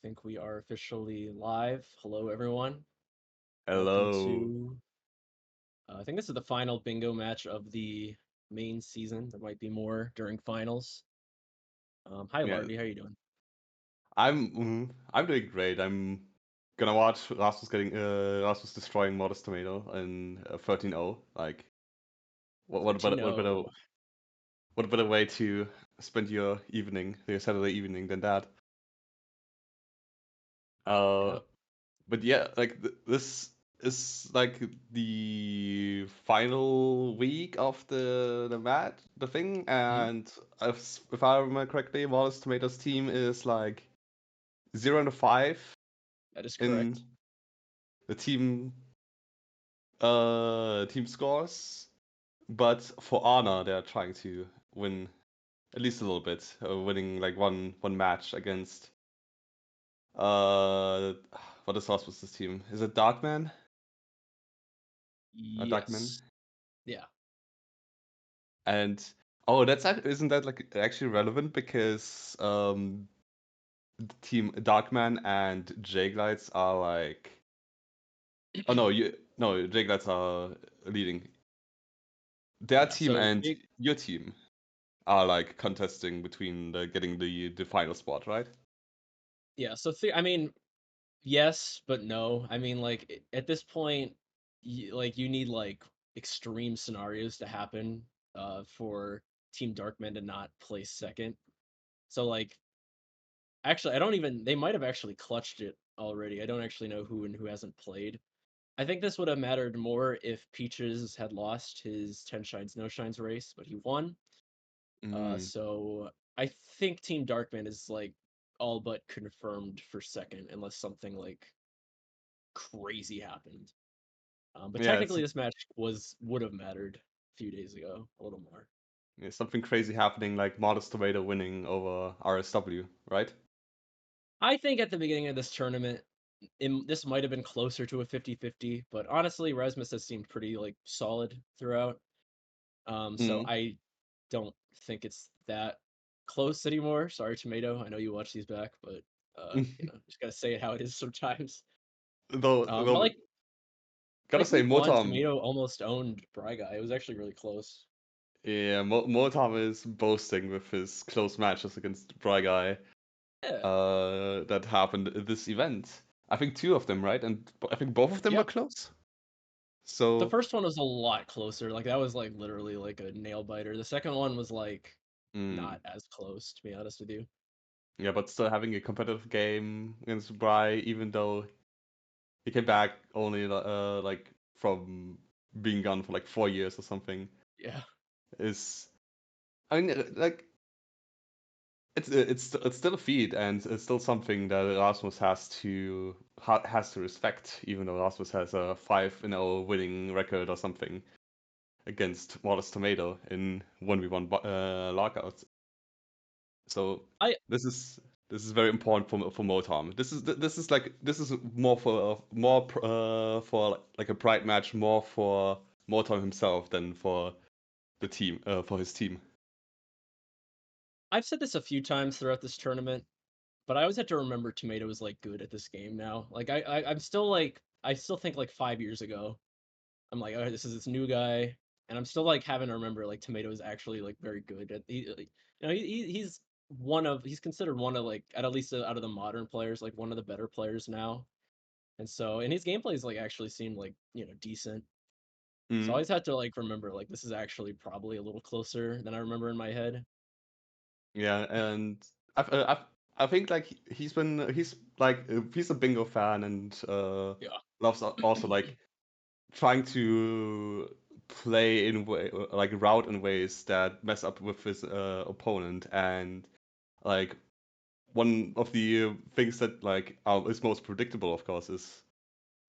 think we are officially live. Hello, everyone. Welcome Hello. to, I think this is the final bingo match of the main season. There might be more during finals. Hi, Yeah, Lardy. How you doing? I'm doing great. I'm gonna watch Rasmus destroying ModestTomato in 13-0. Like, what better 13-0. what better way to spend your Saturday evening than that? Uh, Yeah. but yeah, like this is like the final week of the thing, Mhm. and if I remember correctly, ModestTomato's team is like 0-5 That is in correct. the team scores, but for Ana they're trying to win at least a little bit, winning like one match against uh what is Rasmus's team? Is it Darkman? Darkman? Yes. Yeah. And oh, isn't that like actually relevant because the team Darkman and J-Glides are like, oh no, J-Glides are leading. Their Yeah. team So, and your team are like contesting between getting the final spot, right? yeah. I mean, yes, but no. I mean, at this point, you need like extreme scenarios to happen for Team Darkman to not place second. So actually, I don't even. They might have actually clutched it already. I don't actually know who and who hasn't played. I think this would have mattered more if Peaches had lost his 10 shines no shines race, but he won. Mm. So I think Team Darkman is like all but confirmed for second, unless something like crazy happened. But Yeah, it's technically, this match would have mattered a few days ago, a little more. yeah, something crazy happening, like ModestTomato winning over RSW, right? I think at the beginning of this tournament, this might have been closer to a 50-50, but honestly, Rasmus has seemed pretty like solid throughout. So Mm. I don't think it's that close anymore. Sorry, Tomato. I know you watch these back, but just gotta say it how it is sometimes. But Though, gotta like say, week one, Motam, Tomato almost owned Bryguy. It was actually really close. yeah, Motam is boasting with his close matches against Bryguy Yeah, that happened at this event. I think two of them, right? And I think both of them were yeah. close. The So, first one was a lot closer. Like that was like literally like a nail biter. The second one was like mm, not as close, to be honest with you. yeah, but still having a competitive game against Bry, even though he came back only like from being gone for like 4 years or something. Yeah. Is I mean like it's still a feat, and it's still something that Erasmus has to respect, even though Erasmus has a 5-0 winning record or something against ModestTomato in 1v1 lockouts. So I this is this is very important for Motom. This is more for like a pride match, more for Motom himself than for the team for his team. I've said this a few times throughout this tournament, but I always have to remember Tomato is like good at this game now. I'm still like I still think like 5 years ago, I'm like, oh, this is this new guy, and I'm still like having to remember like Tomato is actually like very good at he's considered one of like at least out of the modern players like one of the better players now, and his gameplays like actually seem like decent. So I Mm. always have to like remember like this is actually probably a little closer than I remember in my head. Yeah, and I think like he's a bingo fan, and Yeah. loves also like trying to play in like route in ways that mess up with his opponent. And like one of the things that like is most predictable, of course, is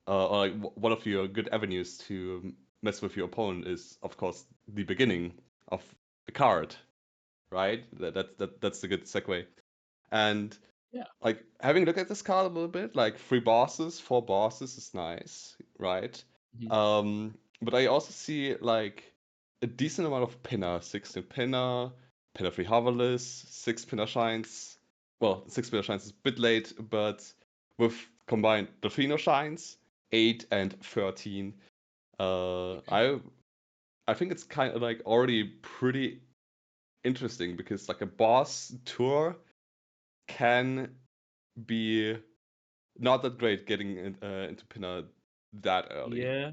or like one of your good avenues to mess with your opponent is, of course, the beginning of a card, right? That's a good segue. And Yeah. like having a look at this card a little bit, like 3 bosses, 4 bosses is nice, right? Mhm. But I also see like a decent amount of pinner, 16 pinner, pinner free hoverless, 6 pinner shines. well, 6 pillar shines is a bit late, but with combined Delfino shines, 8 and 13, I think it's kind of like already pretty interesting because like a boss tour can be not that great getting into Pinner that early. Yeah,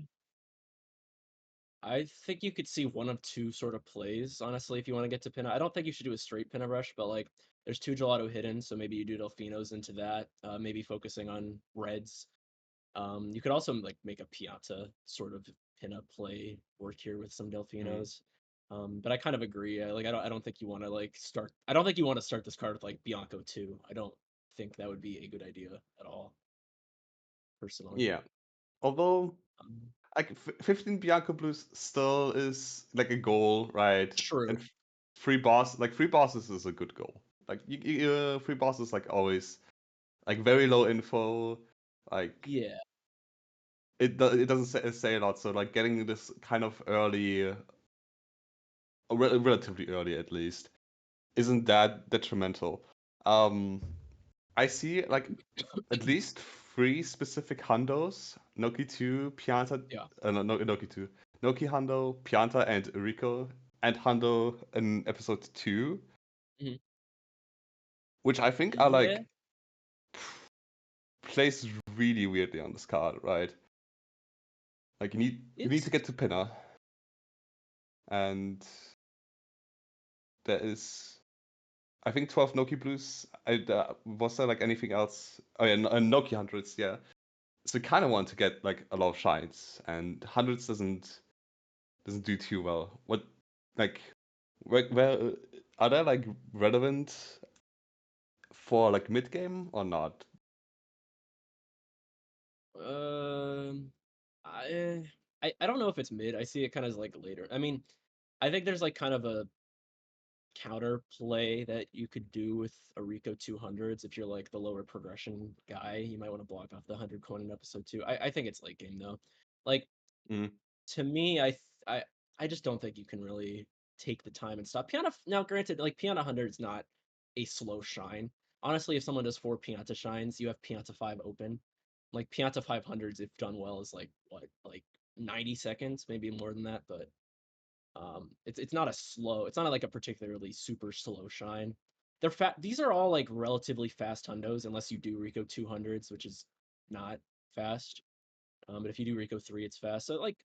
I think you could see one of two sort of plays, honestly, if you want to get to Pinna. I don't think you should do a straight Pinna rush, but like there's two gelato hidden, so maybe you do Delfinos into that, maybe focusing on reds. You could also like make a Pianta sort of Pinna play work here with some Mm. Delfinos. But I kind of agree. I don't think you want to like start. I don't think you want to start this card with like Bianco 2. I don't think that would be a good idea at all, personally. Yeah. Although Um, like 15 Bianco Blues still is like a goal, right? And True. free bosses is a good goal. Like free bosses like always like very low info. Like Yeah. it doesn't say a lot. So like getting this kind of early, relatively early at least, isn't that detrimental. Um, I see like at least three specific hundos: Noki 2, Pianta, Yeah. no, Noki 2, Noki Hundo, Pianta, and Rico, and Hundo in episode 2, Mhm. which I think are Yeah. like placed really weirdly on this card, right? Like you need to It's get to Pinner, and there is I think 12 Noki Blues. Was there like anything else? Oh yeah, Noki hundreds, yeah. So kind of want to get like a lot of shines, and hundreds doesn't do too well. What like where are they like relevant for like mid game or not? um I don't know if it's mid. I see it kind of as like later. I mean, I think there's like kind of a counter play that you could do with a Rico 200s if you're like the lower progression guy. You might want to block off the 100 coin in episode 2. I think it's late game though. Like Mm, to me, I I just don't think you can really take the time and stop. Piano now, granted, like Piano 100 is not a slow shine. Honestly, if someone does 4 Pianta shines, you have Pianta 5 open. Like Pianta 500s, if done well, is like what, like 90 seconds, maybe more than that. But it's not a slow. It's not like a particularly super slow shine. They're fat. These are all like relatively fast hundos, unless you do Rico 200s, which is not fast. But if you do Rico 3, it's fast. So like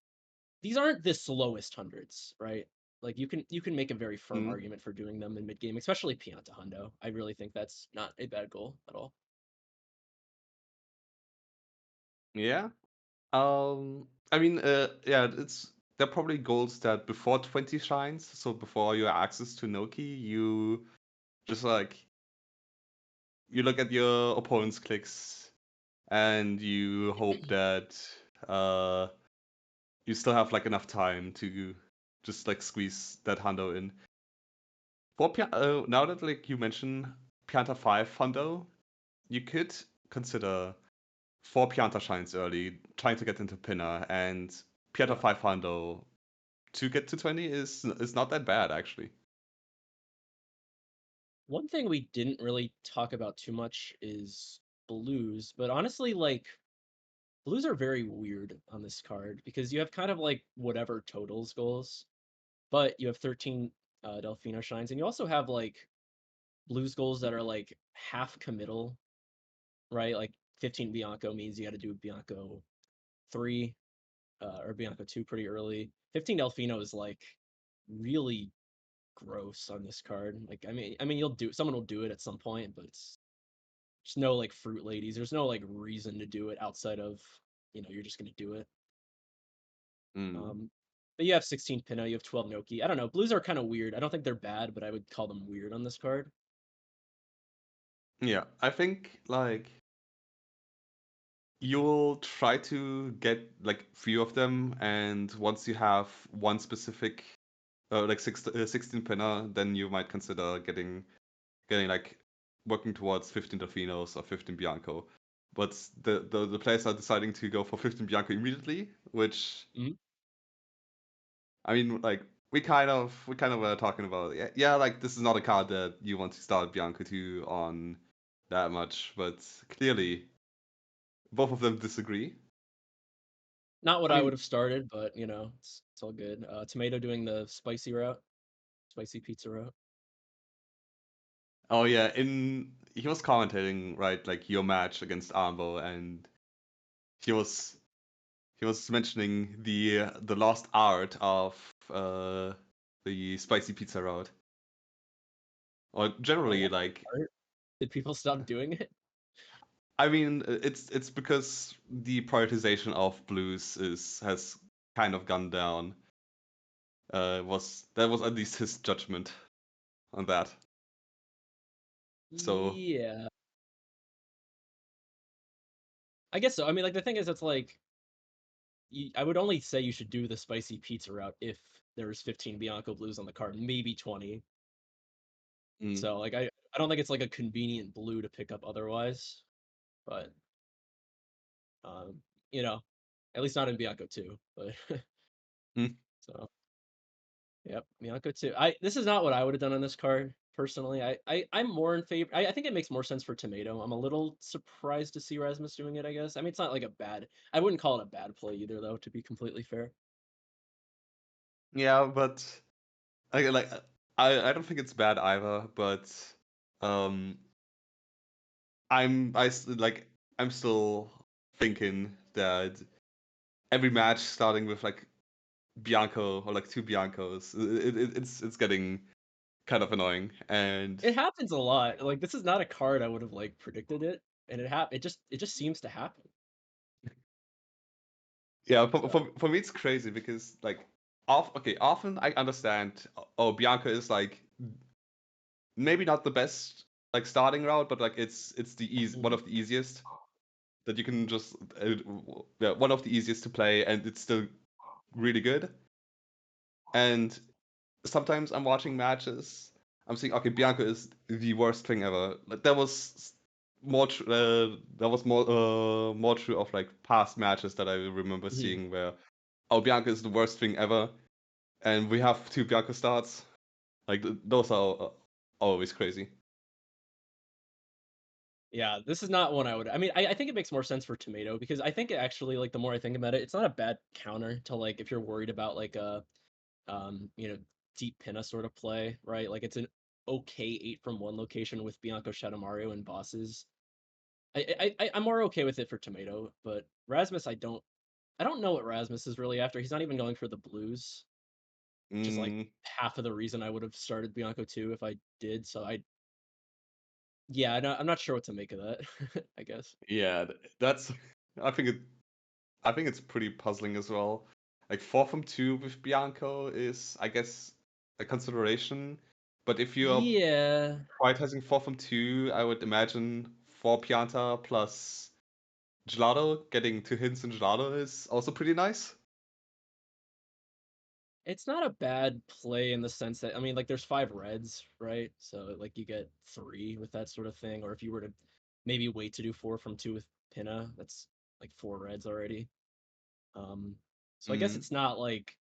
these aren't the slowest hundreds, right? Like you can make a very firm mm, argument for doing them in mid game, especially Pianta Hundo. I really think that's not a bad goal at all. yeah. I mean, yeah, they're probably goals that before 20 shines, so before your access to Noki, you just like you look at your opponent's clicks and you hope that uh you still have like enough time to just like squeeze that hundo in. Now that like you mention Pianta 5 hundo, you could consider 4 Pianta shines early, trying to get into Pinner, and Pianta Yeah. 5 hundo to get to 20 is not that bad actually. One thing we didn't really talk about too much is blues, but honestly, like blues are very weird on this card because you have kind of like whatever totals goals, but you have 13 Delfino shines, and you also have like blues goals that are like half committal, right? Like 15 Bianco means you got to do Bianco 3 or Bianco 2 pretty early. 15 Delfino is like really gross on this card. Like I mean you'll do someone will do it at some point, but it's there's no like fruit ladies. There's no like reason to do it outside of, you're just gonna do it. Mm. Um but you have 16 Pinot, you have 12 Noki. I don't know. Blues are kind of weird. I don't think they're bad, but I would call them weird on this card. Yeah, I think like you'll try to get like few of them, and once you have one specific like 16 pinner, then you might consider getting like working towards 15 Delfinos or 15 Bianco. But the players are deciding to go for 15 Bianco immediately, which Mhm. I mean like we kind of were talking about, yeah, like this is not a card that you want to start Bianco 2 on that much, but clearly both of them disagree. Not what I I would mean, have started, but it's all good. Tomato doing the spicy route, spicy pizza route. oh yeah, in he was commentating, right, like your match against Armbo, and he was he was mentioning the lost art of the spicy pizza route, or Oh, generally what like. part? Did people stop doing it? I mean, it's because the prioritization of blues is has kind of gone down. Was that was at least his judgment on that. So Yeah, I guess so. I mean, like the thing is, it's like I would only say you should do the spicy pizza route if there's 15 Bianco blues on the card, maybe 20. mm, So like I don't think it's like a convenient blue to pick up otherwise, but um, you know, at least not in Bianco 2. But mm, so yep, Bianco 2. I This is not what I would have done on this card personally. I'm more in favor. I think it makes more sense for Tomato. I'm a little surprised to see Rasmus doing it, I guess. I mean, it's not like a bad. I wouldn't call it a bad play either, though, to be completely fair. yeah, but I like I don't think it's bad either. But um, like I'm still thinking that every match starting with like Bianco or like two Biancos, it's getting kind of annoying. And It happens a lot. Like this is not a card I would have like predicted it, and it just seems to happen. yeah, So for me it's crazy because like often I understand. Oh, Bianca is like maybe not the best like starting route, but like it's the easy one mhm. of the easiest that you can just yeah, one of the easiest to play, and it's still really good. And sometimes I'm watching matches, I'm seeing okay, Bianca is the worst thing ever. Like that was more true of like past matches that I remember Mhm. seeing where oh, Bianca is the worst thing ever, and we have two Bianca starts. Like those are always crazy. Yeah, this is not one I would. I mean, I think it makes more sense for Tomato because I think it actually like the more I think about it, it's not a bad counter to like if you're worried about like a deep pinna sort of play, right? Like it's an okay 8 from 1 location with Bianco Shadow Mario and bosses. I'm more okay with it for Tomato, but Rasmus I don't know what Rasmus is really after. He's not even going for the blues, which is like Mm, half of the reason I would have started Bianco 2 if I did. So yeah, I'm not sure what to make of that. I guess. yeah, that's. I think it. I think it's pretty puzzling as well. Like 4 from 2 with Bianco is, I guess, a consideration. But if you are Yeah, prioritizing 4 from 2, I would imagine 4 Pianta plus Gelato. Getting 2 hints in Gelato is also pretty nice. it's not a bad play in the sense that I mean, like, there's 5 reds, right? So like you get 3 with that sort of thing. Or if you were to maybe wait to do 4 from 2 with Pinna, that's like 4 reds already. Um, so I guess Mm, it's not like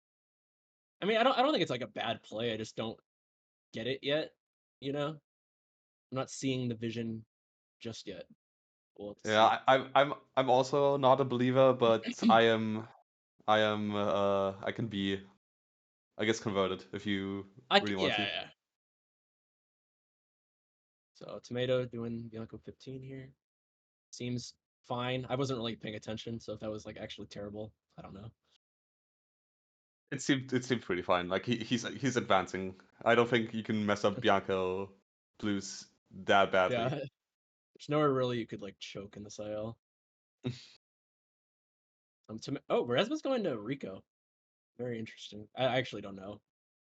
I don't think it's like a bad play. I just don't get it yet. You know, I'm not seeing the vision just yet. We'll have to yeah, see. I'm also not a believer, but I can be, I guess, converted if you really want Yeah, to. yeah. So Tomato doing Bianco 15 here seems fine. I wasn't really paying attention, so if that was like actually terrible, I don't know. It seemed pretty fine. Like he's advancing. I don't think you can mess up Bianco Blues that Yeah, badly. there's nowhere really you could like choke in this IL. Resma's going to Rico. Very interesting. I actually don't know.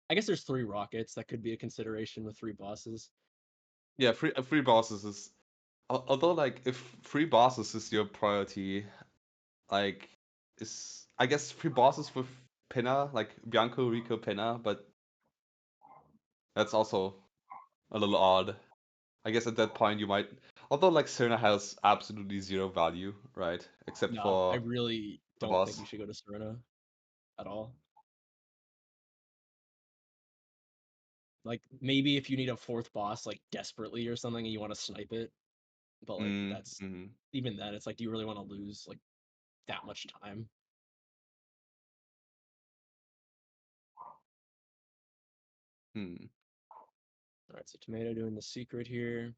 I guess there's 3 rockets. That could be a consideration with 3 bosses. Yeah, free bosses is although like if free bosses is your priority, like is I guess free bosses with Pinna like Bianco Rico Pinna, but that's also a little odd. I guess at that point you might, although like Serena has absolutely zero value, right? Except No, I for really the don't think boss. you should go to Serena at all. Like maybe if you need a 4th boss like desperately or something and you want to snipe it, but like Mm, that's mhm, even then, it's like, do you really want to lose like that much time? hmm. All right, so Tomato doing the secret here.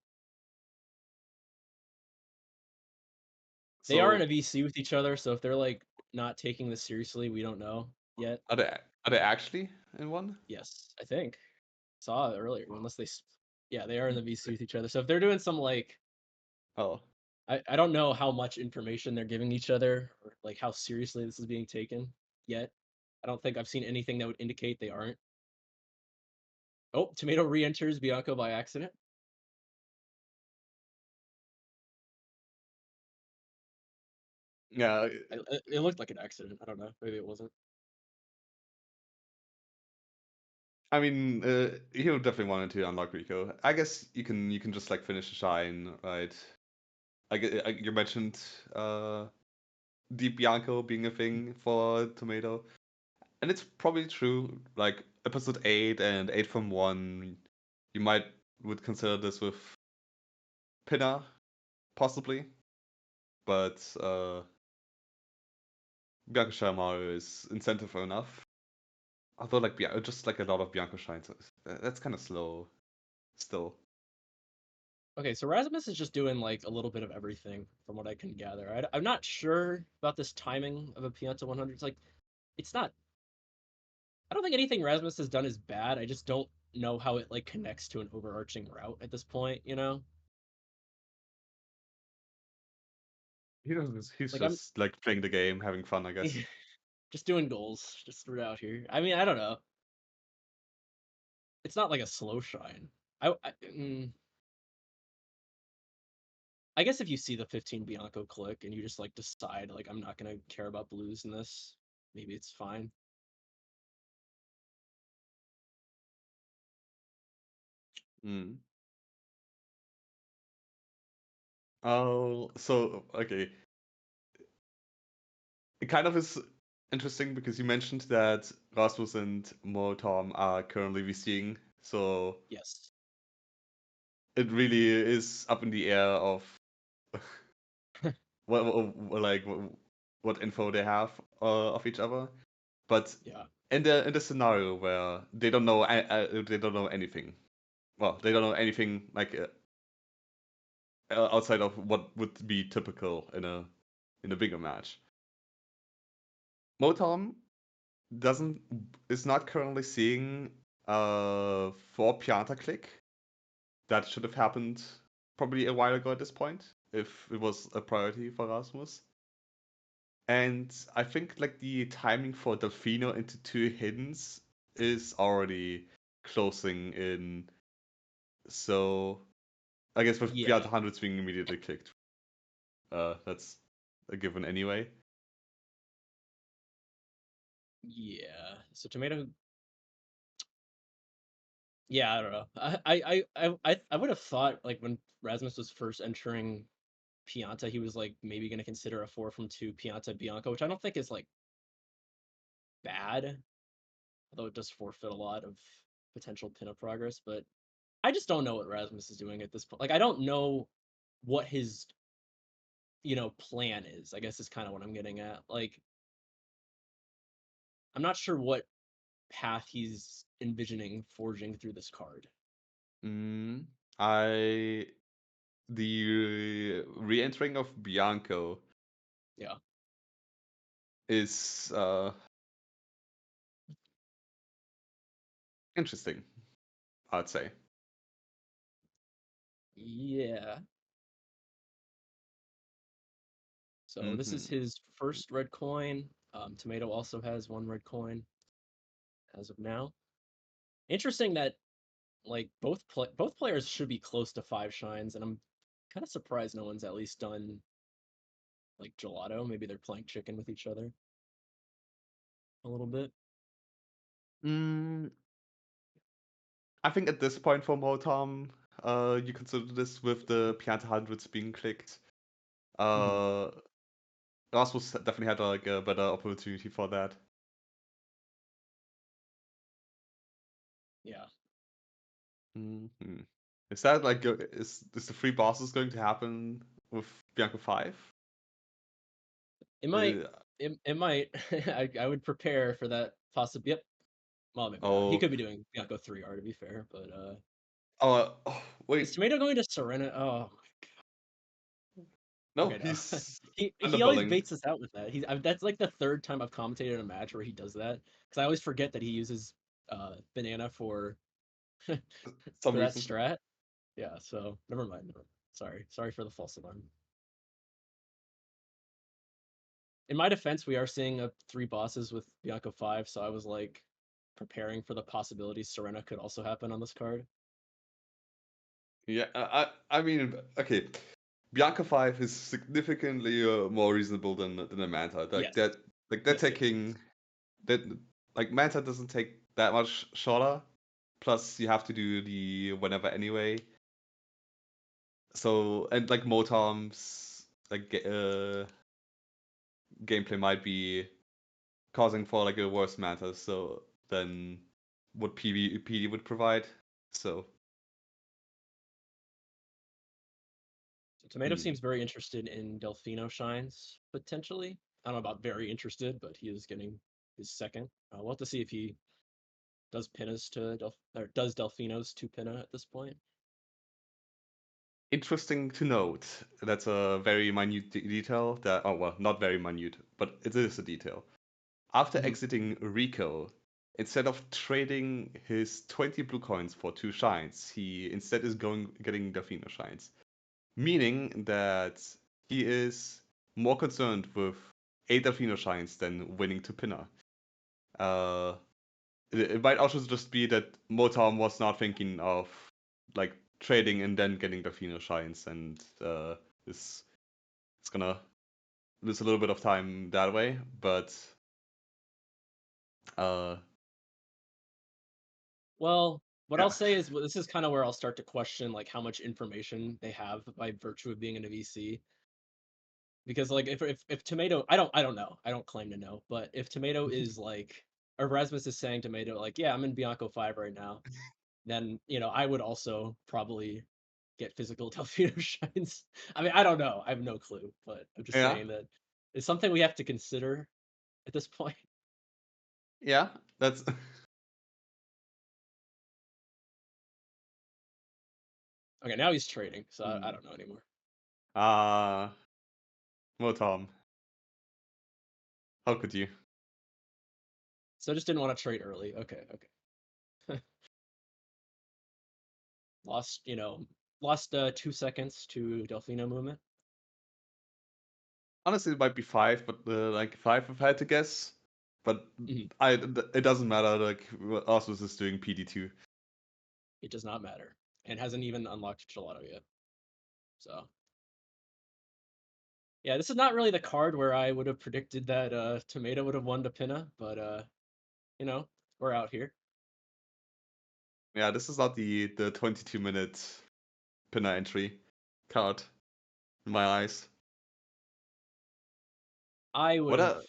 They are in a So VC with each other, so if they're like not taking this seriously, we don't know yet. are they actually in one? Yes, I think saw it earlier. Unless yeah, they are in the VC with each other. So if they're doing some like, Oh, I don't know how much information they're giving each other or like how seriously this is being taken yet. I don't think I've seen anything that would indicate they aren't. Oh, Tomato re-enters Bianco by accident. yeah. It looked like an accident. I don't know. Maybe it wasn't. I mean, he would definitely wanted to unlock Rico. I guess you can just like finish the shine, right? You mentioned Deep Bianco being a thing for Tomato, and it's probably true. Like episode 8 and 8 from 1, you might would consider this with Pinner possibly, but Bianco Shamaru is incentive enough. Although like just like a lot of Bianco shines, that's kind of slow still. Okay, so Rasmus is just doing like a little bit of everything from what I can gather. I'm not sure about this timing of a Pianta 100. It's like, it's not. I don't think anything Rasmus has done is bad. I just don't know how it like connects to an overarching route at this point. You know, He's like I'm just like playing the game, having fun, I guess. just doing goals, just threw it out here. I mean, I don't know. It's not like a slow shine. I guess if you see the 15 Bianco click and you just like decide like I'm not gonna care about blues in this, maybe it's fine. Mm. Oh, so okay. It kind of is interesting because you mentioned that Rasmus and Motom are currently VCing, so Yes. it really is up in the air of what info they have of each other. But Yeah. in the scenario where they don't know anything. Well, they don't know anything like outside of what would be typical in a bigger match. Motom doesn't is not currently seeing for Pianta click. That should have happened probably a while ago at this point, if it was a priority for Rasmus. And I think like the timing for Delfino into 2 hiddens is already closing in. So I guess with Yeah. Pianta hundreds being immediately clicked, that's a given anyway. Yeah. So tomato. Yeah, I don't know. I would have thought like when Rasmus was first entering Pianta, he was like maybe gonna consider a 4 from 2 Pianta Bianco, which I don't think is like bad, although it does forfeit a lot of potential pinup progress. But I just don't know what Rasmus is doing at this point. Like I don't know what his plan is. I guess is kind of what I'm getting at. Like I'm not sure what path he's envisioning forging through this card. Mm, I the re-entering of Bianco Yeah. is interesting, I'd say. Yeah. So this is Hmm. his first red coin. Tomato also has 1 red coin as of now. Interesting that like both players should be close to 5 shines, and I'm kind of surprised no one's at least done like gelato. Maybe they're playing chicken with each other a little bit. Mm, I think at this point for Motom, you consider this with the Pianta hundreds being clicked. Mhm. Uh, Rasmus definitely had like a better opportunity for that. Yeah. Hmm. Is that like is the three bosses going to happen with Bianco 5? It might. Uh, It might. I would prepare for that possible. Yep. Well, maybe not. He oh, could be doing Bianco 3R to be fair, but oh, wait. is Tomato going to Serena? Oh, No, okay, no. he's He always underbuilding baits us out with that. That's like the third time I've commentated in a match where he does that because I always forget that he uses banana for some that reason. strat. Yeah, so never mind. Never mind. Sorry for the false alarm. In my defense, we are seeing three bosses with Bianco 5, so I was like preparing for the possibility Serena could also happen on this card. Yeah, I mean, okay. Bianca 5 is significantly more reasonable than a Manta. Yes, Like they're yes, yes, taking yes. that like Manta doesn't take that much shorter. Plus you have to do the whenever anyway. So and like Motom's like gameplay might be causing for like a worse Manta so than what PD would provide. So Tomato hmm. seems very interested in Delfino Shines, potentially. I don't know about very interested, but he is getting his second. We'll have to see if he does Pinnas to or does Delfinos to Pinna at this point. Interesting to note. That's a very minute detail that, oh well, not very minute, but it is a detail. After Mhm. exiting Rico, instead of trading his 20 blue coins for 2 shines, he instead is getting Delfino shines. Meaning that he is more concerned with 8 Delfino shines than winning to Pinner. Uh, it might also just be that Motom was not thinking of like trading and then getting Delfino shines and is it's gonna lose a little bit of time that way. But uh, Well, what I'll yeah, say is this is kind of where I'll start to question like how much information they have by virtue of being in a VC. Because like if Tomato, I don't know, I don't claim to know, but if Tomato is like, or Rasmus is saying Tomato like, yeah, I'm in Bianco 5 right now, then I would also probably get physical Delfino shines. I mean, I don't know, I have no clue, but I'm just yeah, saying that it's something we have to consider at this point. yeah. That's Okay, now he's trading, so I hmm. don't know anymore. Ah, Motom. How could you? So I just didn't want to trade early. Okay, okay. lost, lost 2 seconds to Delfino movement. Honestly, it might be 5, but like 5 if I had to guess. But Mhm. it doesn't matter. Like Osmos is doing PD2. It does not matter, and hasn't even unlocked Gelato yet. So yeah, this is not really the card where I would have predicted that Tomato would have won to Pinna, but you know, we're out here. Yeah, this is not the 22-minute pinner entry card in my eyes. I would What have, a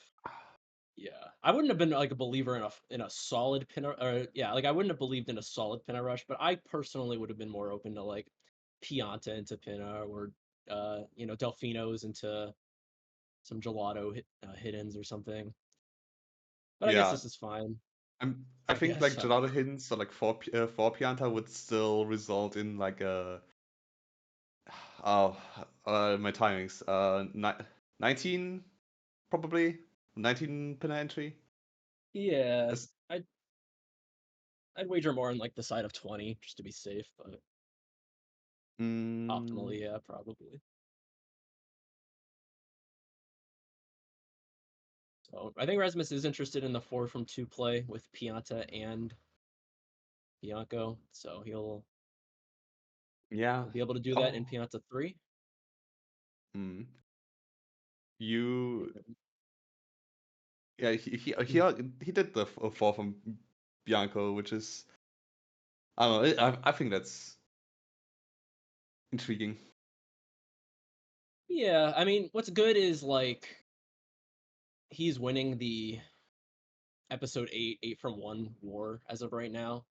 yeah, I wouldn't have been like a believer in a solid Pinna, or yeah, like I wouldn't have believed in a solid Pinna rush, but I personally would have been more open to like Pianta into Pinna or Delfinos into some Gelato hit-ins or something. But I guess yeah. this is fine. I I think guess like I don't gelato know. hints or like four Pianta would still result in like a oh my timings 19 probably 19 pinner entry. Yeah, Is- I'd I'd wager more on like the side of 20 just to be safe, but mm, optimally, yeah, probably. So I think Rasmus is interested in the 4 from 2 play with Pianta and Bianco, so yeah. he'll be able to do that in Oh. Pianta 3. Mm. You And, yeah mhm. he did the four from Bianco, which is I don't know. I think that's intriguing. Yeah, I mean, what's good is like he's winning the episode 8 from 1 war as of right now.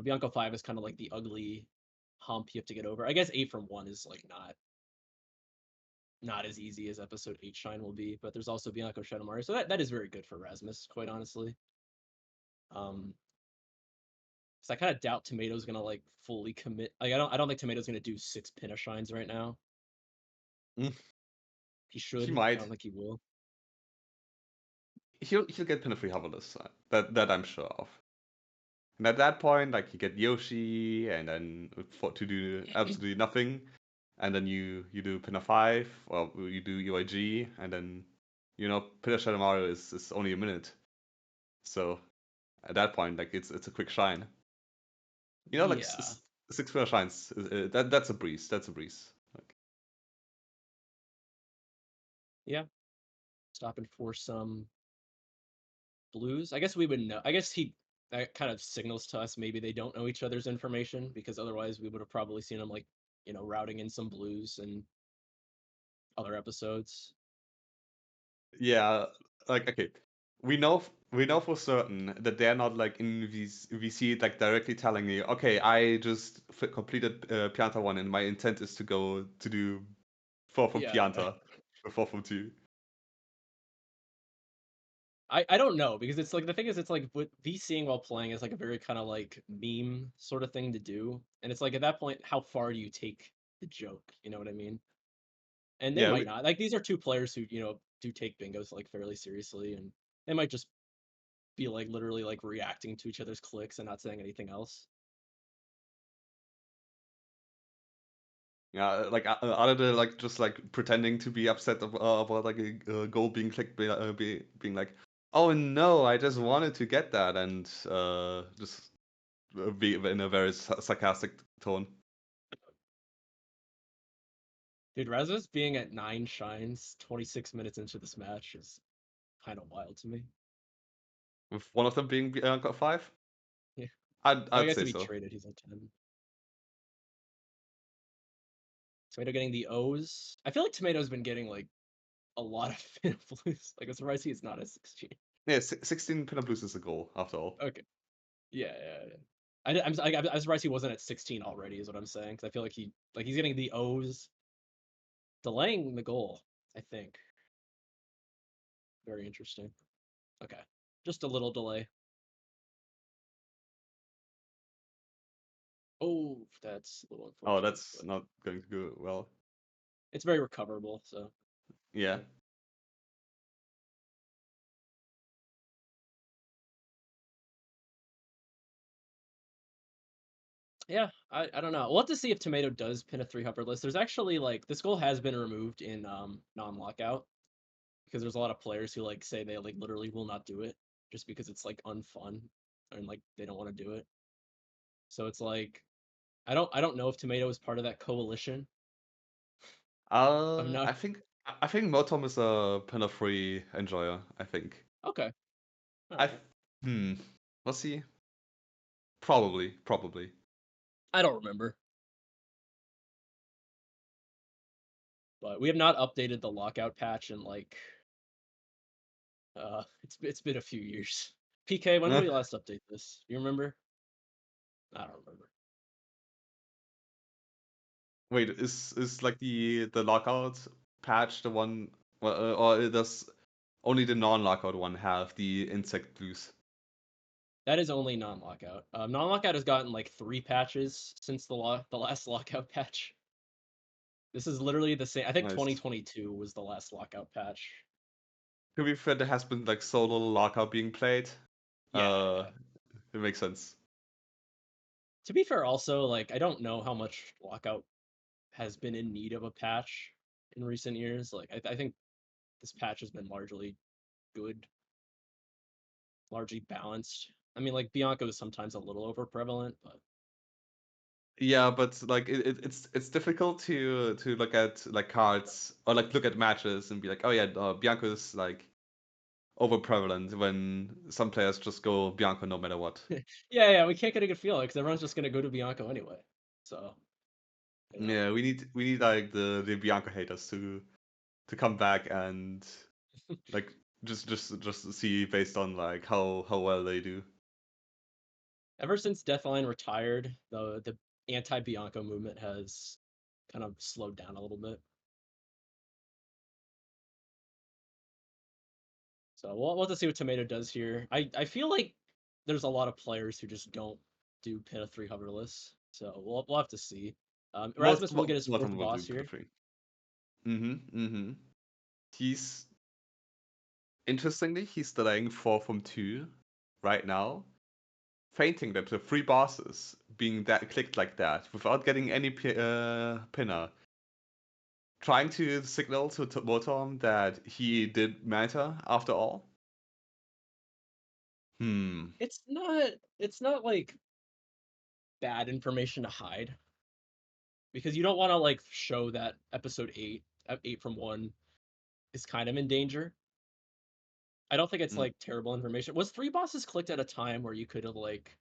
Bianco 5 is kind of like the ugly hump you have to get over. I guess 8 from 1 is like not as easy as episode 8 Shine will be, but there's also Bianco Shadowmari, so that is very good for Rasmus, quite honestly. So I kind of doubt Tomato's gonna like fully commit. Like I don't think Tomato's gonna do 6 Shines right now. Mm, He he should. I might. don't think he will. He'll get pin free Hoverless. That I'm sure of. And at that point, like you get Yoshi, and then for to do absolutely nothing, and then you do Pinna 5, or you do UIG, and then Pinna Shadow Mario is only a minute. So at that point, like it's a quick shine. Like Yeah, 6 Pinna shines. That's a breeze. That's a breeze. Like, yeah. Stopping for some blues. I guess we would know. I guess he that kind of signals to us maybe they don't know each other's information because otherwise we would have probably seen them like routing in some blues and other episodes. yeah, like okay, we know for certain that they're not like in VC like directly telling me, okay, I just completed Pianta 1 and my intent is to go to do 4 from Yeah, yeah. Pianta or 4 from 2. I don't know because it's like the thing is it's like with VCing while playing is like a very kind of like meme sort of thing to do, and it's like at that point how far do you take the joke? You know what I mean? And they Yeah, might not. Like these are two players who do take bingos like fairly seriously, and they might just be like literally like reacting to each other's clicks and not saying anything else. yeah, like other than like just like pretending to be upset about like a goal being clicked, being like, oh no, I just wanted to get that, and just be in a very sarcastic tone. Dude, Razos being at 9 shines 26 minutes into this match is kind of wild to me. With one of them being got 5, Yeah. Well, I I'd guess say if he so. traded, he's at 10. Tomato getting the O's. I feel like Tomato's been getting like a lot of blues. Like I'm surprised he's not at 16. Yeah, 16 pinup blues is a goal after all. Okay. Yeah, yeah, yeah. I'm surprised he wasn't at 16 already. Is what I'm saying. Because I feel like he's getting the O's, delaying the goal. I think very interesting. Okay, just a little delay. Oh, that's a little Oh, unfortunate, that's but not going to go well. it's very recoverable. So Yeah. yeah. Yeah, I don't know. We'll have to see if Tomato does pin a 3 list. There's actually like this goal has been removed in non-lockout because there's a lot of players who like say they like literally will not do it just because it's like unfun and like they don't want to do it. So it's like I don't know if Tomato is part of that coalition of not. I think Motom is a pinup free enjoyer. I think. Okay, all I right. hmm. Was he? Probably. I don't remember, but we have not updated the lockout patch in like it's been a few years. PK, when did we last update this? You remember? I don't remember. Wait, is like the lockout patch the one, well, or does only the non-lockout one have the insect blues? That is only non-lockout. Non-lockout has gotten like 3 patches since the last lockout patch. This is literally the same. I think Nice. 2022 was the last lockout patch. To be fair, there has been like so little lockout being played. Yeah, Uh, yeah. it makes sense. To be fair, also like I don't know how much lockout has been in need of a patch in recent years. Like I think this patch has been largely good, largely balanced. I mean, like Bianco is sometimes a little over prevalent, but Yeah, but like it's difficult to look at like cards or like look at matches and be like, oh yeah, Bianco's like over prevalent when some players just go Bianco no matter what. yeah, we can't get a good feeling because everyone's just gonna go to Bianco anyway. So you know. Yeah, we need like the Bianco haters to come back and like just see based on like how well they do. Ever since Deathline retired, the anti-Bianco movement has kind of slowed down a little bit. So we'll have to see what Tomato does here. I feel like there's a lot of players who just don't do Pita 3 hoverless. So we'll have to see. Rasmus will get his fourth Motom will do boss Pita here. 3. He's Interestingly, he's delaying 4 from 2 right now, fainting that the 3 bosses being that clicked like that without getting any pinner, trying to signal to Motom that he did matter after all. Hmm. It's not like bad information to hide because you don't want to like show that episode 8, 8 from 1 is kind of in danger. I don't think it's Mm. like terrible information. Was 3 bosses clicked at a time where you could have like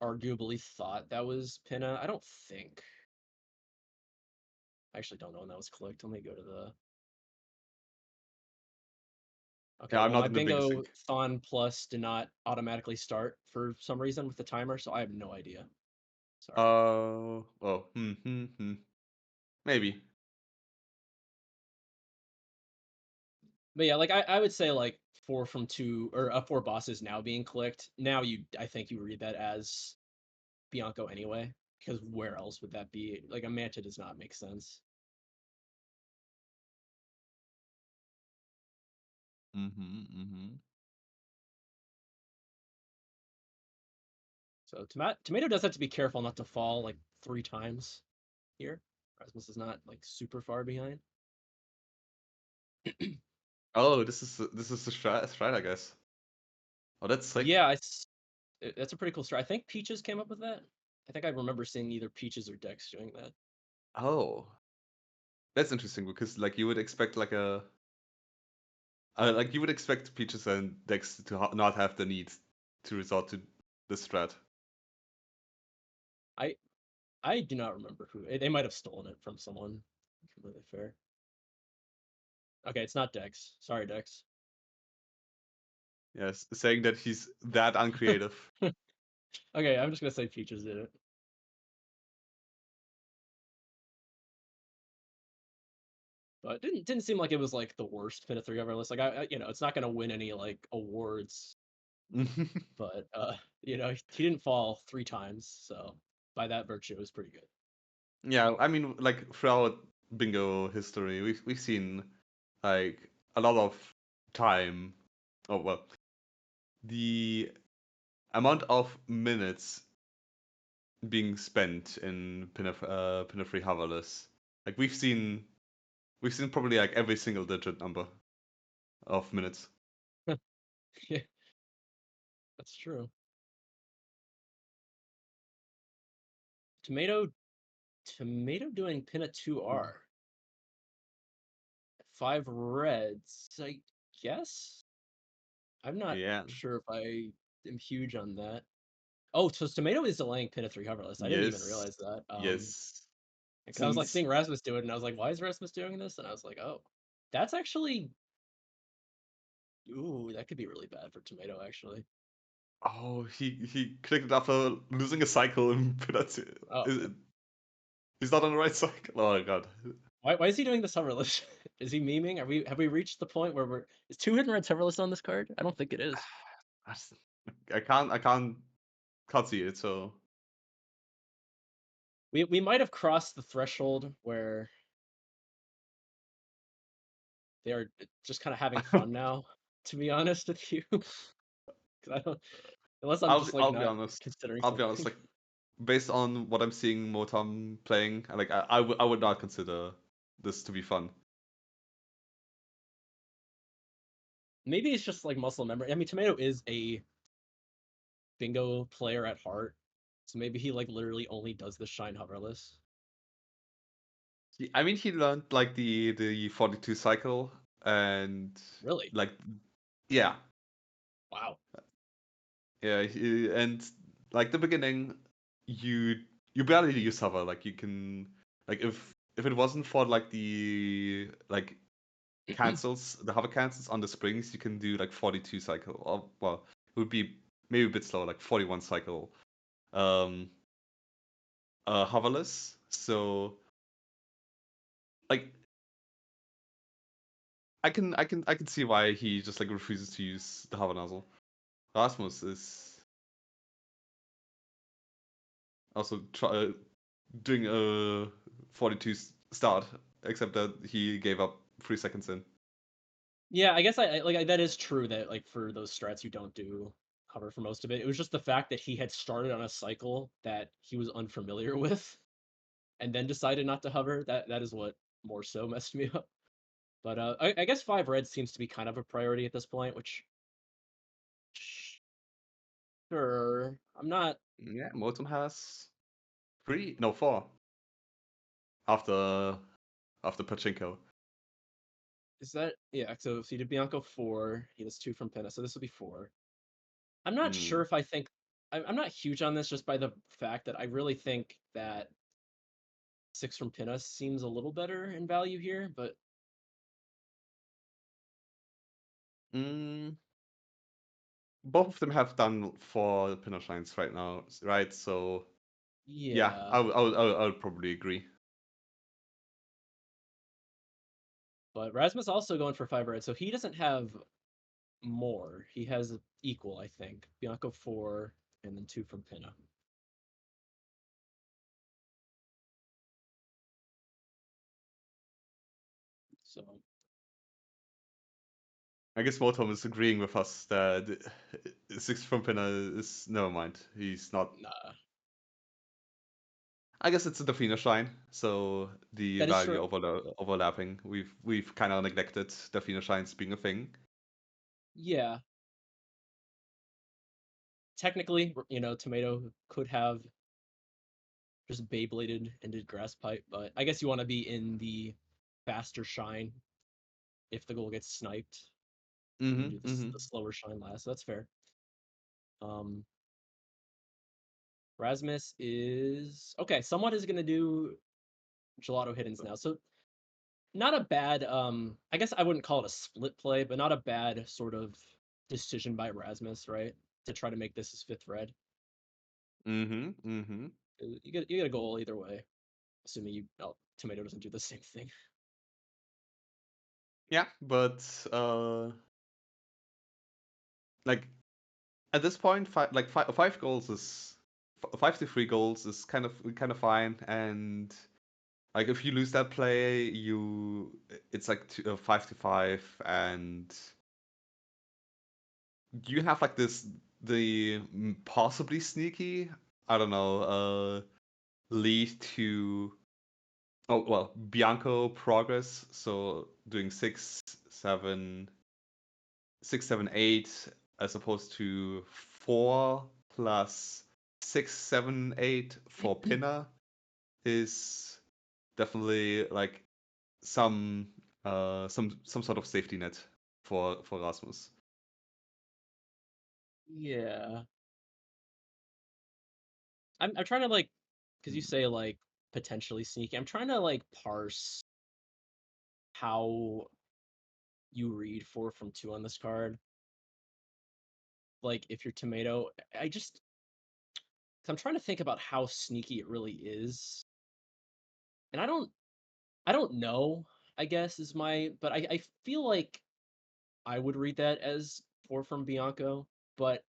arguably thought that was Pinna? I don't think. I actually don't know when that was clicked. Let me go to the. Okay, Yeah, I'm well, not my in the biggest bingo sync. thon plus did not automatically start for some reason with the timer, so I have no idea. Sorry. Oh, maybe. But yeah, like I would say like 4 from 2 or 4 bosses now being clicked. Now I think you read that as Bianco anyway, because where else would that be? Like a Manta does not make sense. Mm-hmm. So Tomato does have to be careful not to fall like 3 times here. Rasmus is not like super far behind. Oh, this is the strat, I guess. Oh, that's sick. Yeah, that's a pretty cool strat. I think Peaches came up with that. I think I remember seeing either Peaches or Dex doing that. Oh, that's interesting because like you would expect like you would expect Peaches and Dex to not have the need to resort to this strat. I I do not remember who. They might have stolen it from someone. Completely fair. Okay, it's not Dex. Sorry, Dex. Yes, saying that he's that uncreative. Okay, I'm just gonna say Peaches did it. But it didn't seem like it was like the worst Pin 3 ever list. Like it's not gonna win any like awards, but he didn't fall 3 times, so by that virtue, it was pretty good. Yeah, I mean, like throughout bingo history, we've seen like a lot of time. Oh well, the amount of minutes being spent in Pinafore Haverless. Like we've seen probably like every single digit number of minutes. Yeah, that's true. Tomato Tomato doing Pin 2R. 5 reds, I guess. I'm not Yeah. sure if I am huge on that. Oh, so Tomato is delaying Pin 3 hoverless. I didn't even Yes. realize that. Yes. Because I was like Since seeing Rasmus do it, and I was like, why is Rasmus doing this? And I was like, oh, that's actually, ooh, that could be really bad for Tomato, actually. oh he clicked it after losing a cycle in Pinati. Oh, He's not on the right cycle. Oh my god. why is he doing this hoverless? Is he memeing? Have we reached the point where is 2 hidden reds hoverless on this card? I don't think it is. That's- I can't see it. So We might have crossed the threshold where they are just kind of having fun now. To be honest with you, 'cause I don't, unless I'm just like I'll be not honest. considering I'll be honest. something. Like based on what I'm seeing Motam playing, like I would not consider this to be fun. Maybe it's just like muscle memory. I mean, Tomato is a bingo player at heart, so maybe he like literally only does the shine hoverless. I mean, he learned like the 42 cycle and Really? like yeah, Wow. yeah, and like the beginning, you you barely use hover. Like you can like if it wasn't for like the like cancels, the hover cancels on the springs, you can do like 42 cycle. Or well, it would be maybe a bit slower, like 41 cycle. Um, hoverless. So like I can see why he just like refuses to use the hover nozzle. Rasmus is also doing a 42 start, except that he gave up 3 seconds in. Yeah, I guess that is true that like for those strats you don't do hover for most of it. It was just the fact that he had started on a cycle that he was unfamiliar with and then decided not to hover. That is what more so messed me up. But I guess 5 red seems to be kind of a priority at this point, which sure I'm not. Yeah, Motum has three, no, four after Pachinko. Is that yeah? So he did Bianco 4. He has 2 from Pinna, so this will be 4. I'm not sure Mm. if I think I'm not huge on this just by the fact that I really think that 6 from Pinna seems a little better in value here, but Mm. Both of them have done four Pinner Shines right now, right? So yeah, yeah. I would probably agree. But Rasmus also going for 5 red, so he doesn't have more. He has equal, I think. Bianco 4 and then 2 from Pinna. So I guess Motom is agreeing with us that six from Pinner is never mind. He's not. nah, I guess it's a Defina Shrine, so the that is value true. overlapping. We've kind of neglected Defina Shrines being a thing. Yeah, technically, Tomato could have just Beybladed and did Grass Pipe, but I guess you want to be in the faster shine if the goal gets sniped and then Mm-hmm. do Mm-hmm. the slower shine last. So that's fair. Um, Rasmus is okay. Someone is gonna do gelato hiddens now. So not a bad I guess I wouldn't call it a split play, but not a bad sort of decision by Rasmus, right? To try to make this his 5th red. Mm-hmm. Mm-hmm. You get a goal either way, assuming Tomato doesn't do the same thing. Yeah, but like at this point, five goals is 5 to 3 goals is kind of fine, and like if you lose that play, it's like 5 to 5, and you have like the possibly sneaky, I don't know, lead to Bianco progress. So doing 6, 7, 8 as opposed to 4 plus 6, 7, 8 for Pinner is definitely like some some sort of safety net for Rasmus. Yeah. I'm trying to like because you say like potentially sneaky. I'm trying to like parse how you read 4 from 2 on this card. Like if you're Tomato, I just 'cause I'm trying to think about how sneaky it really is. And I don't know, I guess is but I feel like I would read that as 4 from Bianco, but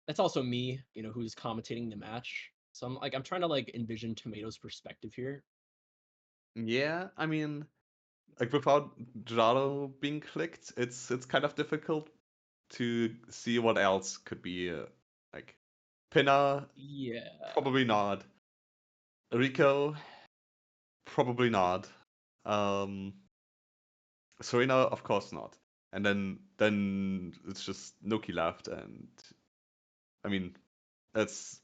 that's also me, who's commentating the match. So I'm trying to like envision Tomato's perspective here. Yeah, I mean, like without Jaro being clicked, it's kind of difficult to see what else could be like Pinner, Yeah. probably not. Rico, probably not. Um, Serena, of course not. And then it's just Noki left, and I mean, that's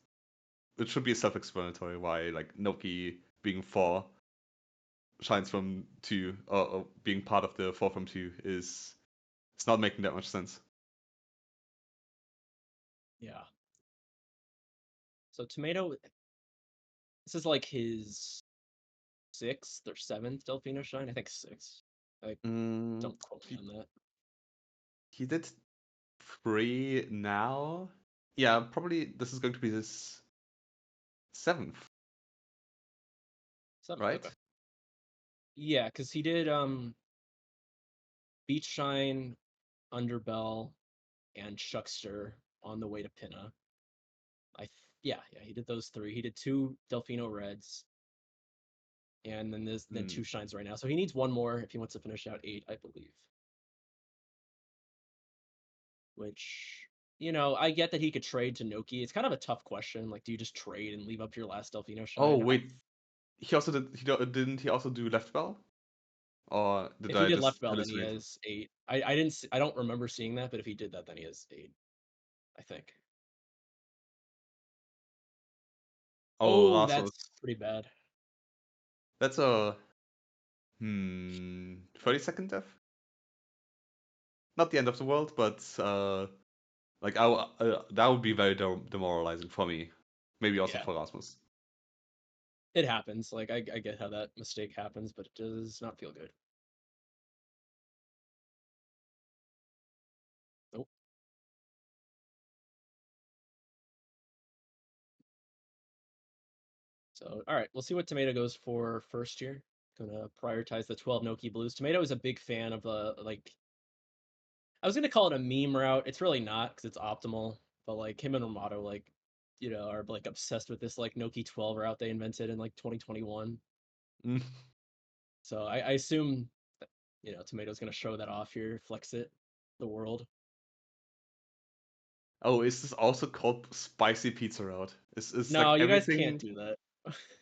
it should be self-explanatory why like Noki being 4 shines from 2 or being part of the 4 from 2 is it's not making that much sense. Yeah. So Tomato, this is like his 6th or 7th Delfino Shine. I think 6th. Like, Mm, don't quote me he, on that. he did 3 now. Yeah, probably this is going to be his 7th. 7. right? Okay. Yeah, because he did Beach Shine, Underbell, and Chuckster on the way to Pinna. Yeah, he did those 3. He did 2 Delfino Reds, and then there's then Hmm. 2 Shines right now. So he needs one more if he wants to finish out 8, I believe. Which, I get that he could trade to Noki. It's kind of a tough question. Like, do you just trade and leave up your last Delfino Oh Shine? wait, he also did. Didn't he also do left bell? Or did If he I did Left just Bell, then he hallucinate? has 8. I didn't I don't remember seeing that, but if he did that, then he has 8. I think. Oh, Oh, last that's was pretty bad. that's a 30-second death. Not the end of the world, but like that would be very demoralizing for me. Maybe also Yeah, for Rasmus. it happens. Like I get how that mistake happens, but it does not feel good. Nope. So, all right, we'll see what Tomato goes for first here. Gonna prioritize the 12 Noki Blues. Tomato is a big fan of like I was gonna call it a meme route. It's really not because it's optimal. But like him and Ramato, like, are like obsessed with this like Noki 12 route they invented in like 2021. Mm. So I assume that, Tomato's gonna show that off here, flex it, the world. Oh, is this also called spicy pizza route? Is No, like you guys can't everything? do that.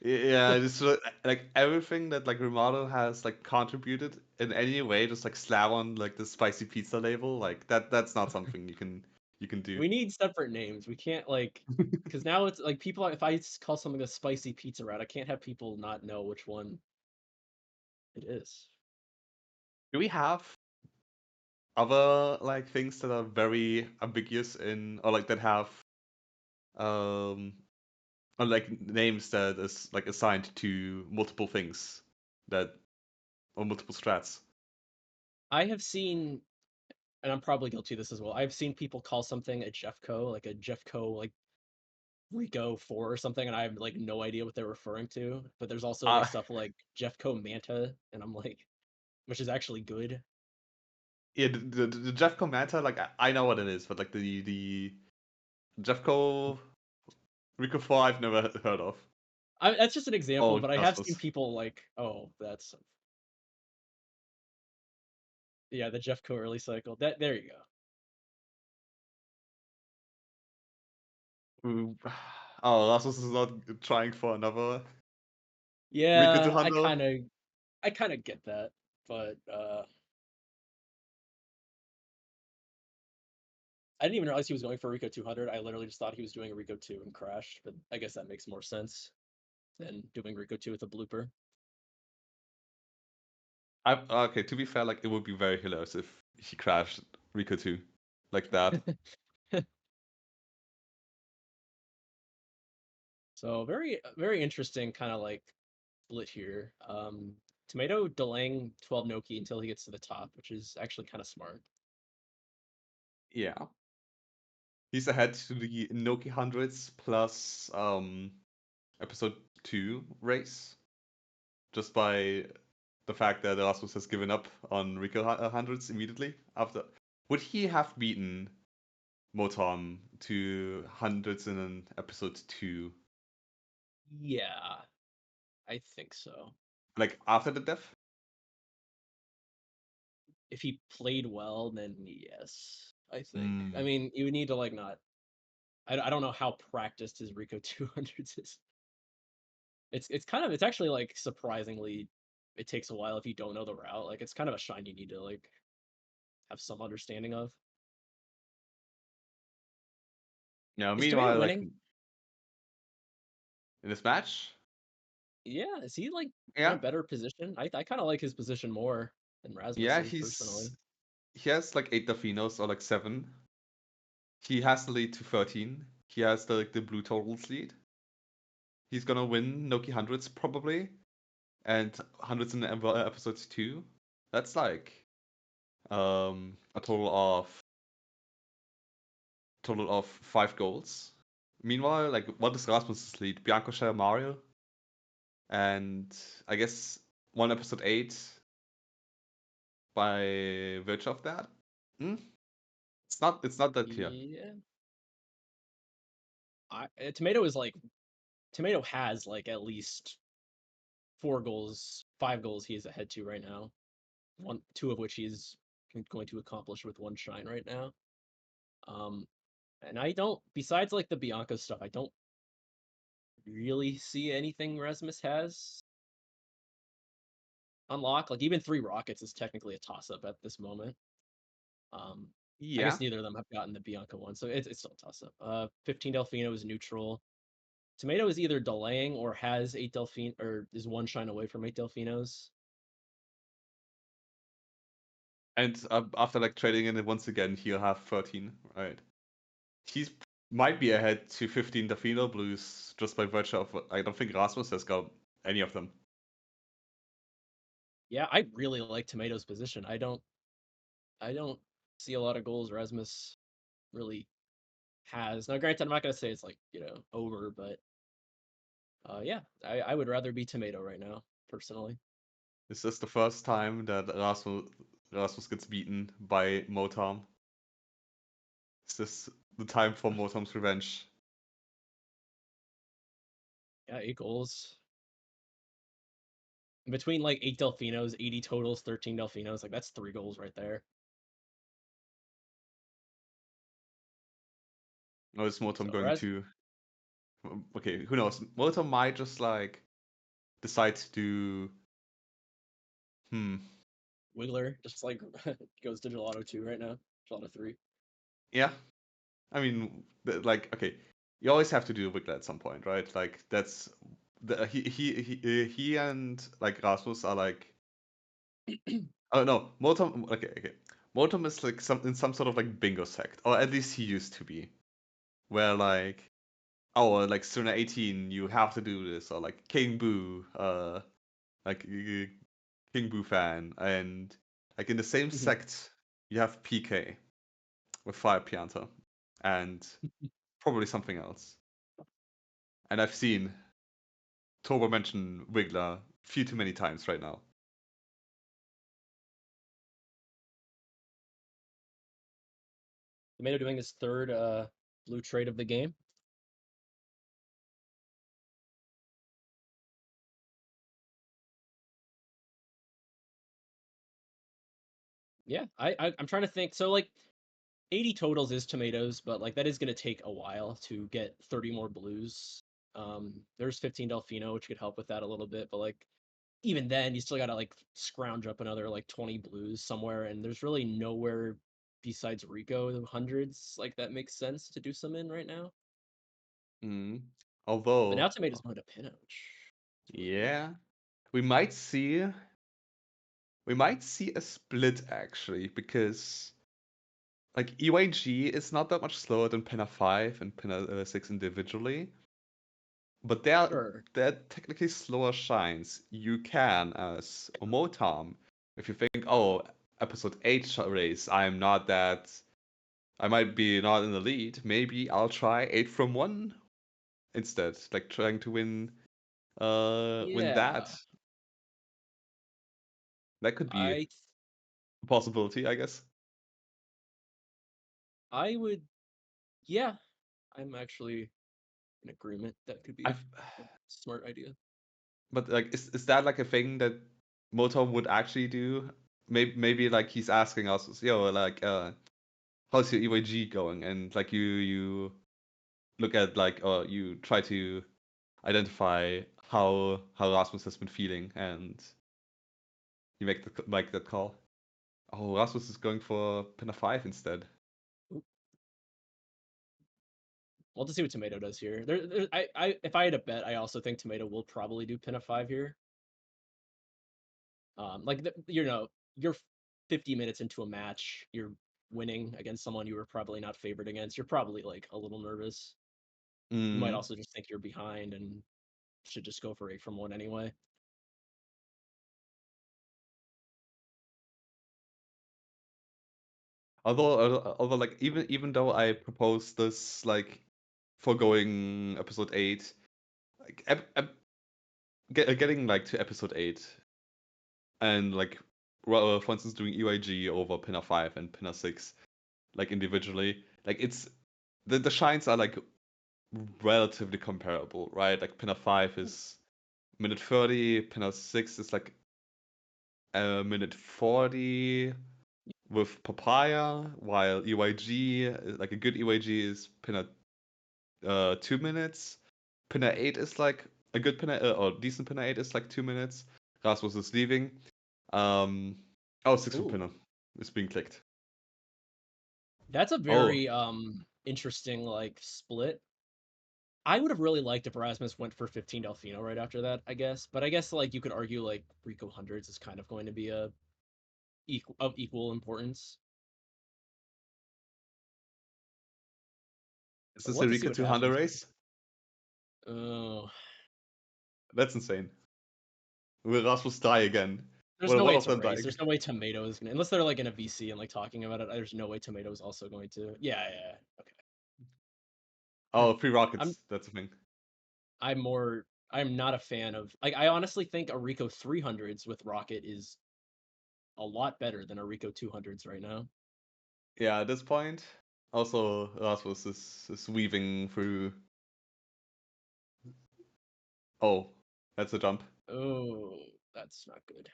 Yeah, it's like everything that like Romano has like contributed in any way, just like slam on like the spicy pizza label. Like that's not something you can do. We need separate names. We can't like because now it's like people. If I call something a spicy pizza route, I can't have people not know which one it is. Do we have other like things that are very ambiguous in or like that have um or like names that is like assigned to multiple things that or multiple strats? I have seen, and I'm probably guilty of this as well. I've seen people call something a Jeffco, like a Jeffco, like Rico 4 or something, and I have like no idea what they're referring to. But there's also like Uh stuff like Jeffco Manta, and I'm like, which is actually good. yeah, the Jeff Commander, like I know what it is, but like the Jeffco Rico 4 I've never heard of. That's just an example, Oh, but I have seen Cosmos. people like, oh, that's yeah, the Jeffco early cycle. That there you go. Ooh. Oh, Rasmus is not trying for another Rico to Yeah, handle. I kind of get that, but I didn't even realize he was going for Rico 200. I literally just thought he was doing a Rico 2 and crashed, but I guess that makes more sense than doing Rico 2 with a blooper. Okay, to be fair, like it would be very hilarious if he crashed Rico 2 like that. So very interesting kind of like split here. Tomato delaying 12 Noki until he gets to the top, which is actually kind of smart. Yeah. He's ahead to the Noki hundreds plus episode 2 race just by the fact that Erasmus has given up on Rico hundreds immediately after. Would he have beaten Motom to hundreds in an episode 2 Yeah, I think so. like after the death? If he played well, then yes, I think. I Hmm. mean, you would need to like not. I don't know how practiced his Rico 200s is. It's actually like surprisingly it takes a while if you don't know the route. Like it's kind of a shine you need to like have some understanding of. Yeah, Is Tomato meanwhile, like winning? in this match, Yeah, is he like in a yeah, better position? I kind of like his position more than yeah, Rasmus's personally. he has like 8 Dafinos or like 7. He has the lead to 13. He has the blue totals lead. He's gonna win Noki hundreds probably, and hundreds in episodes 2. That's like a total of 5 goals. Meanwhile, like what is Rasmus's lead? Bianco share Mario? and I guess one episode 8 by virtue of that. Hmm? It's not that clear. Yeah. Tomato is like Tomato has like at least 4 goals, 5 goals he is ahead to right now. Two of which he's going to accomplish with one shine right now. Um, and I don't, besides like the Bianca stuff, I don't really see anything Rasmus has unlocked. Like even 3 rockets is technically a toss up at this moment. Um, I Yeah, guess neither of them have gotten the Bianca one, so it's still a toss up. 15 Delfino is neutral. Tomato is either delaying or has 8 Delfin or is one shine away from 8 Delfinos. and after like trading in it once again, he'll have 13, right? He's might be ahead to 15 Dafino Blues just by virtue of I don't think Rasmus has got any of them. Yeah, I really like Tomato's position. I don't see a lot of goals Rasmus really has. Now, granted, I'm not gonna say it's like over, but yeah, I would rather be Tomato right now personally. Is this the first time that Rasmus gets beaten by Motom? Is this the time for Motom's revenge? Yeah, 8 goals between like 8 Delfinos, 80 totals, 13 Delfinos. Like that's 3 goals right there. Or is Motom So going Raz to? Okay, who knows? Motom might just like decide to do. Hmm. Wiggler just like goes to Gelato 2 right now. Gelato 3. Yeah. I mean, like, okay, you always have to do a Wiggler at some point, right? Like that's he and like Rasmus are like. Oh no, Motom. Okay, okay. Motom is like some sort of like bingo sect, or at least he used to be, where like oh like Suna 18 you have to do this, or like King Boo, like King Boo fan, and like in the same sect you have PK with Fire Pianta, and probably something else. And I've seen Toba mention Wiggler a few too many times right now. Tomato doing his third blue trade of the game. Yeah, I'm trying to think. So like 80 totals is Tomatoes, but like that is gonna take a while to get 30 more blues. There's 15 Delfino, which could help with that a little bit, but like even then, you still gotta like scrounge up another like 20 blues somewhere, and there's really nowhere besides Rico the hundreds like that makes sense to do some in right now. Mm. But Although, now Tomato's going to Pinoch. It's really good. yeah, we might see we might see a split actually, because like EYG is not that much slower than Pinna 5 and Pinna 6 individually, but Sure. they're technically slower shines. You can, as Omotom, if you think, oh, episode 8 race, I might be not in the lead, maybe I'll try 8 from 1 instead, like trying to win that. Yeah. That could be I a possibility, I guess. I would yeah. I'm actually in agreement. That could be I've a smart idea. But like, is that like a thing that Motom would actually do? Maybe like he's asking us, yo, like, how's your EYG going? And like you look at like, you try to identify how Rasmus has been feeling, and you make that call. Oh, Rasmus is going for Pinna 5 instead. Oop. We'll have to see what Tomato does here. If I had a bet, I also think Tomato will probably do pin a 5 here. Like you're 50 minutes into a match, you're winning against someone you were probably not favored against. You're probably like a little nervous. You might Mm. also just think you're behind and should just go for 8 from 1 anyway. Although like even though I proposed this like foregoing episode 8, like getting like to episode 8 and like for instance doing EYG over Pinner 5 and Pinner 6 like individually, like it's the shines are like relatively comparable, right? Like Pinner 5 is minute 30, Pinner 6 is like minute 40 with Papaya, while EYG, like a good EYG is Pinner 2 minutes. Pinner 8 is like a good Pinner, or decent Pinner 8 is like 2 minutes. Rasmus is leaving. Um, oh, 6 for Ooh, Pinner. It's being clicked. that's a Oh, very interesting like split. I would have really liked if Erasmus went for 15 Delfino right after that, I guess. But I guess like you could argue like Rico hundreds is kind of going to be a equal importance. is But this we'll a have to see Rika what 200 happens. race? Oh, That's insane. Will Rasmus die again? there's Well, no one way of it's a them race. dying. There's no way Tomato is gonna, unless they're like in a VC and like talking about it. There's no way Tomato is also going to. Yeah, yeah. Okay. Oh, free I'm rockets. That's a thing. I'm more. I'm not a fan of. Like I honestly think a Rico 300s with Rocket is a lot better than a Rico 200s right now. Yeah, at this point. Also, Rasmus is weaving through. Oh, that's a jump. Oh, that's not good.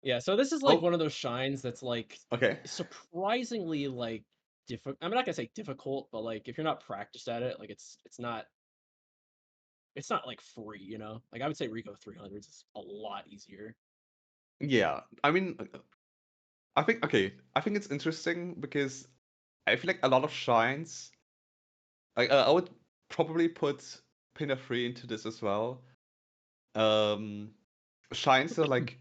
Yeah, so this is like Oh, one of those shines that's like okay. surprisingly like difficult. I'm not gonna say difficult, but like if you're not practiced at it, like it's not like free, you know? Like I would say Rico 300s is a lot easier. Yeah, I mean, I think okay. I think it's interesting because I feel like a lot of shines. Like I would probably put Pinner 3 into this as well. Um, shines are like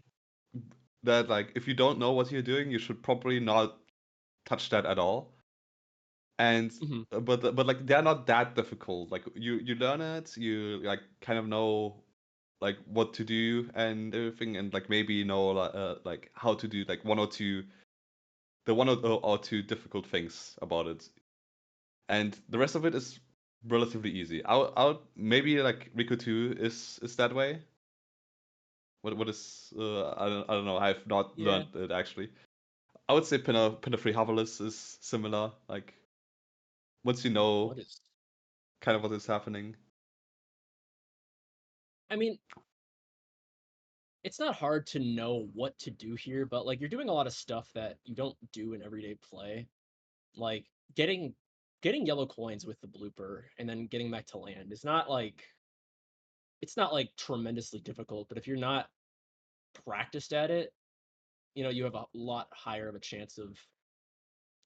that. Like if you don't know what you're doing, you should probably not touch that at all. And Hmm. but like they're not that difficult. Like you learn it, you like kind of know like what to do and everything, and like maybe you know like how to do like one or two the one or two difficult things about it, and the rest of it is relatively easy. I'll maybe like Rico 2 is that way. What is I don't know. I've not Yeah. learned it actually. I would say Pinner 3 Hoverless is similar. Like once you know What is kind of what is happening. I mean, it's not hard to know what to do here, but like you're doing a lot of stuff that you don't do in everyday play. Like getting getting yellow coins with the blooper and then getting back to land is not like it's not like tremendously difficult, but if you're not practiced at it, you know, you have a lot higher of a chance of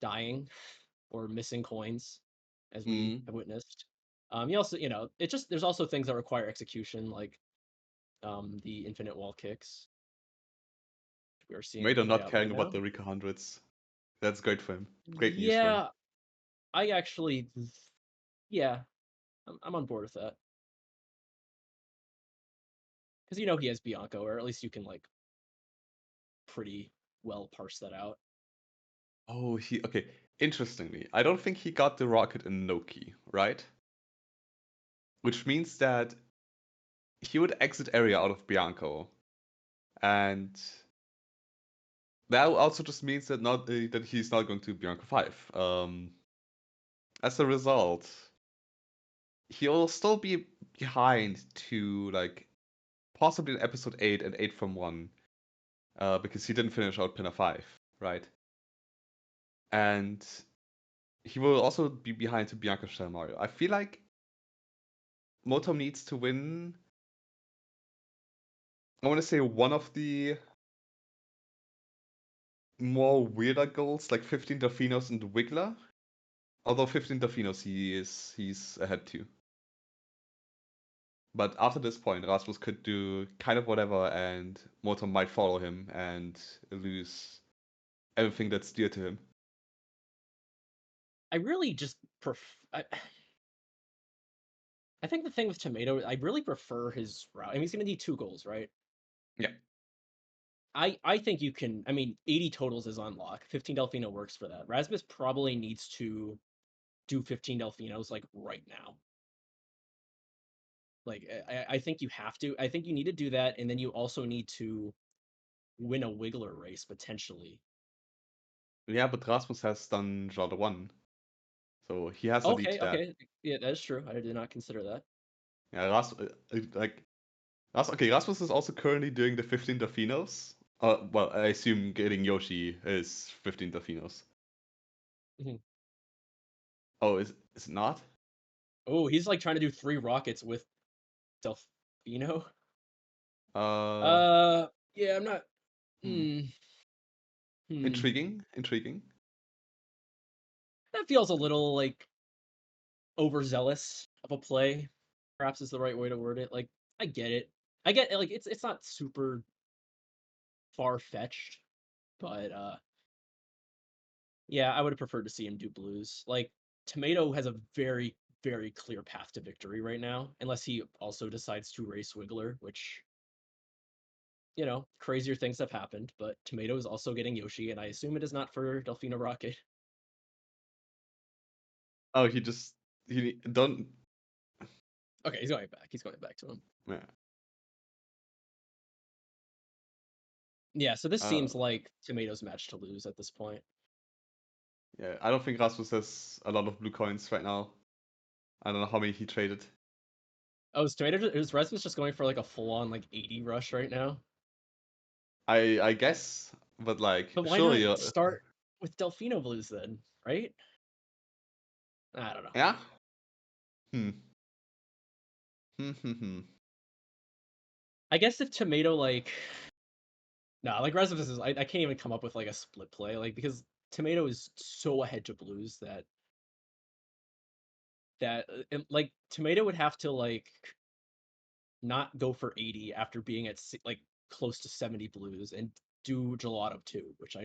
dying or missing coins, as we Mm. have witnessed. You also, you know, it just there's also things that require execution, like the infinite wall kicks we are seeing Mato play not out right caring about now. the Rika hundreds. That's great for him. Great news for him. Yeah, I actually, yeah, I'm on board with that because you know he has Bianco, or at least you can like pretty well parse that out. Oh, he okay. Interestingly, I don't think he got the rocket in Noki, right? Which means that he would exit area out of Bianco, and that also just means that not that he's not going to Bianco 5. As a result, he'll still be behind to like possibly in episode 8 and 8 from 1, because he didn't finish out Pinner 5, right? And he will also be behind to Bianca Shell Mario. I feel like Motom needs to win. I want to say one of the more weirder goals, like 15 Delfinos and Wiggler. Although 15 Delfinos he's ahead too. But after this point, Rasmus could do kind of whatever, and Motom might follow him and lose everything that's dear to him. I really just I think the thing with Tomato, I really prefer his route. I mean, he's gonna need two goals, right? Yeah. I think you can. I mean, 80 totals is on lock. 15 Delfino works for that. Rasmus probably needs to do 15 Delfinos like right now. Like I think you have to. I think you need to do that, and then you also need to win a Wiggler race potentially. Yeah, but Rasmus has done Jada 1, so he has a lead Okay, to that. okay, yeah, that's true. I did not consider that. Yeah, like okay, Rasmus is also currently doing the 15 Dauphinos. Well, I assume getting Yoshi is 15 Dauphinos. Mhm. Oh, is it not? Oh, he's like trying to do 3 rockets with Delfino. Uh, Uh, yeah, I'm not. hmm. Hmm. Hmm. Intriguing, intriguing. That feels a little like overzealous of a play. Perhaps is the right way to word it. Like, I get it. I get like it's not super far fetched, but yeah, I would have preferred to see him do blues. Like, Tomato has a very, very clear path to victory right now, unless he also decides to race Wiggler, which, crazier things have happened, but Tomato is also getting Yoshi, and I assume it is not for Delfino Rocket. Oh, he don't. Okay, he's going back. He's going back to him. Yeah. Yeah, so this Uh, seems like Tomato's match to lose at this point. yeah. I don't think Rasmus has a lot of blue coins right now. I don't know how many he traded. Oh, is Rasmus just going for like a full-on like 80 rush right now? I guess, but like But why not surely, start with Delfino Blues then, right? I don't know. yeah. Hmm. Hmm. Hmm. Hmm. I guess if Tomato like no, like Rasmus is I can't even come up with like a split play like because Tomato is so ahead to Blues that like Tomato would have to like not go for 80 after being at like close to 70 Blues and do Gelato too, which I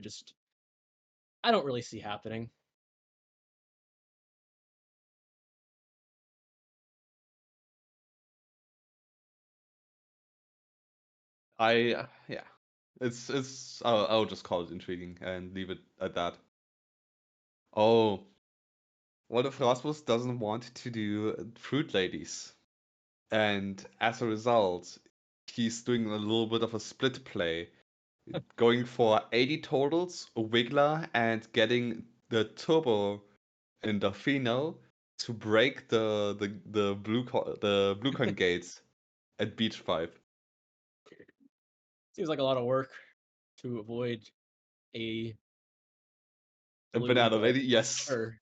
don't really see happening. Yeah. It's I'll just call it intriguing and leave it at that. Oh, what if Rasmus doesn't want to do Fruit Ladies? And as a result, he's doing a little bit of a split play, going for 80 totals, a Wiggler, and getting the Turbo in Delfino to break the blue coin gates at Beach 5. Seems like a lot of work to avoid a A blue, banana but lady, yes. sure,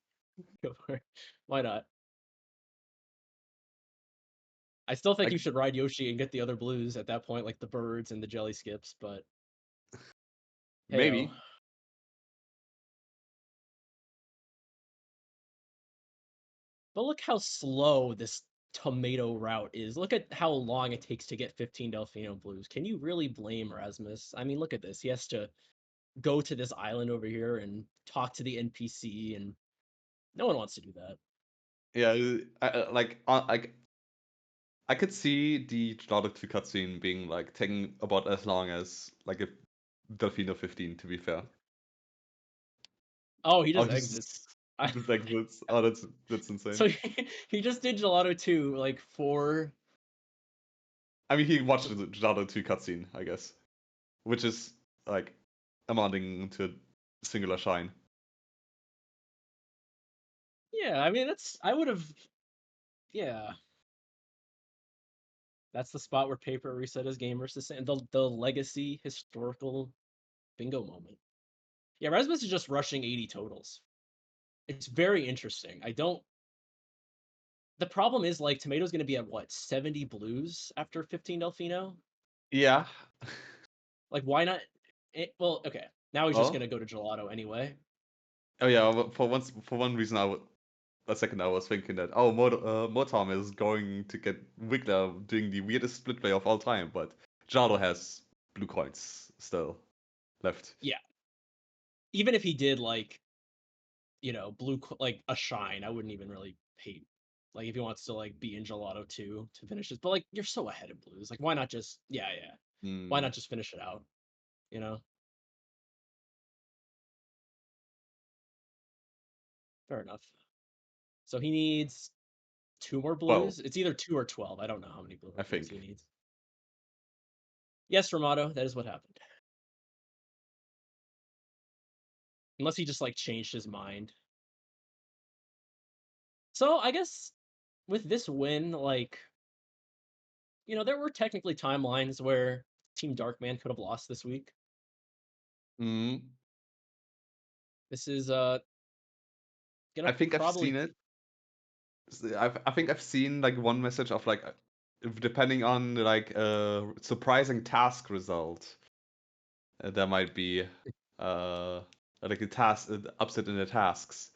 go for it. Why not? I still think you Like should ride Yoshi and get the other blues at that point, like the birds and the jelly skips, but heyo. maybe. But look how slow this tomato route is. Look at how long it takes to get 15 Delfino blues. Can you really blame Rasmus? I mean, look at this. He has to go to this island over here and talk to the NPC, and no one wants to do that. Yeah, I could see the Gelato 2 cutscene being like taking about as long as like a Delfino 15, to be fair. Oh, he Oh, just exits. he just exits. Oh, that's insane. So he just did Gelato 2 like for I mean, he watched the Gelato 2 cutscene, I guess, which is like amounting to singular shine. yeah, I mean that's I would have yeah. That's the spot where paper reset as gamers to say the legacy historical bingo moment. Yeah, Rasmus is just rushing 80 totals. It's very interesting. I don't the problem is like Tomato's gonna be at what, 70 blues after 15 Delfino? Yeah. Like why not well, okay. Now he's just Oh. gonna go to Gelato anyway. Oh yeah. For one reason, a second I was thinking that Motom is going to get Wiggler doing the weirdest split play of all time, but Jado has blue coins still left. Yeah. Even if he did like blue like a shine. I wouldn't even really hate like if he wants to like be in Gelato too to finish this. But like you're so ahead of blues. Like why not just yeah. Why Hmm. not just finish it out? You know? Fair enough. So he needs 2 more Well, blues? It's either 2 or 12. I don't know how many I blues he think. needs. Yes, Ramato, that is what happened. Unless he just like changed his mind. So I guess with this win, like, there were technically timelines where Team Darkman could have lost this week. Mm, This is I gonna think I've seen probably it. I think I've seen like one message of like depending on like a surprising task result, there might be uh like a task upset in the tasks.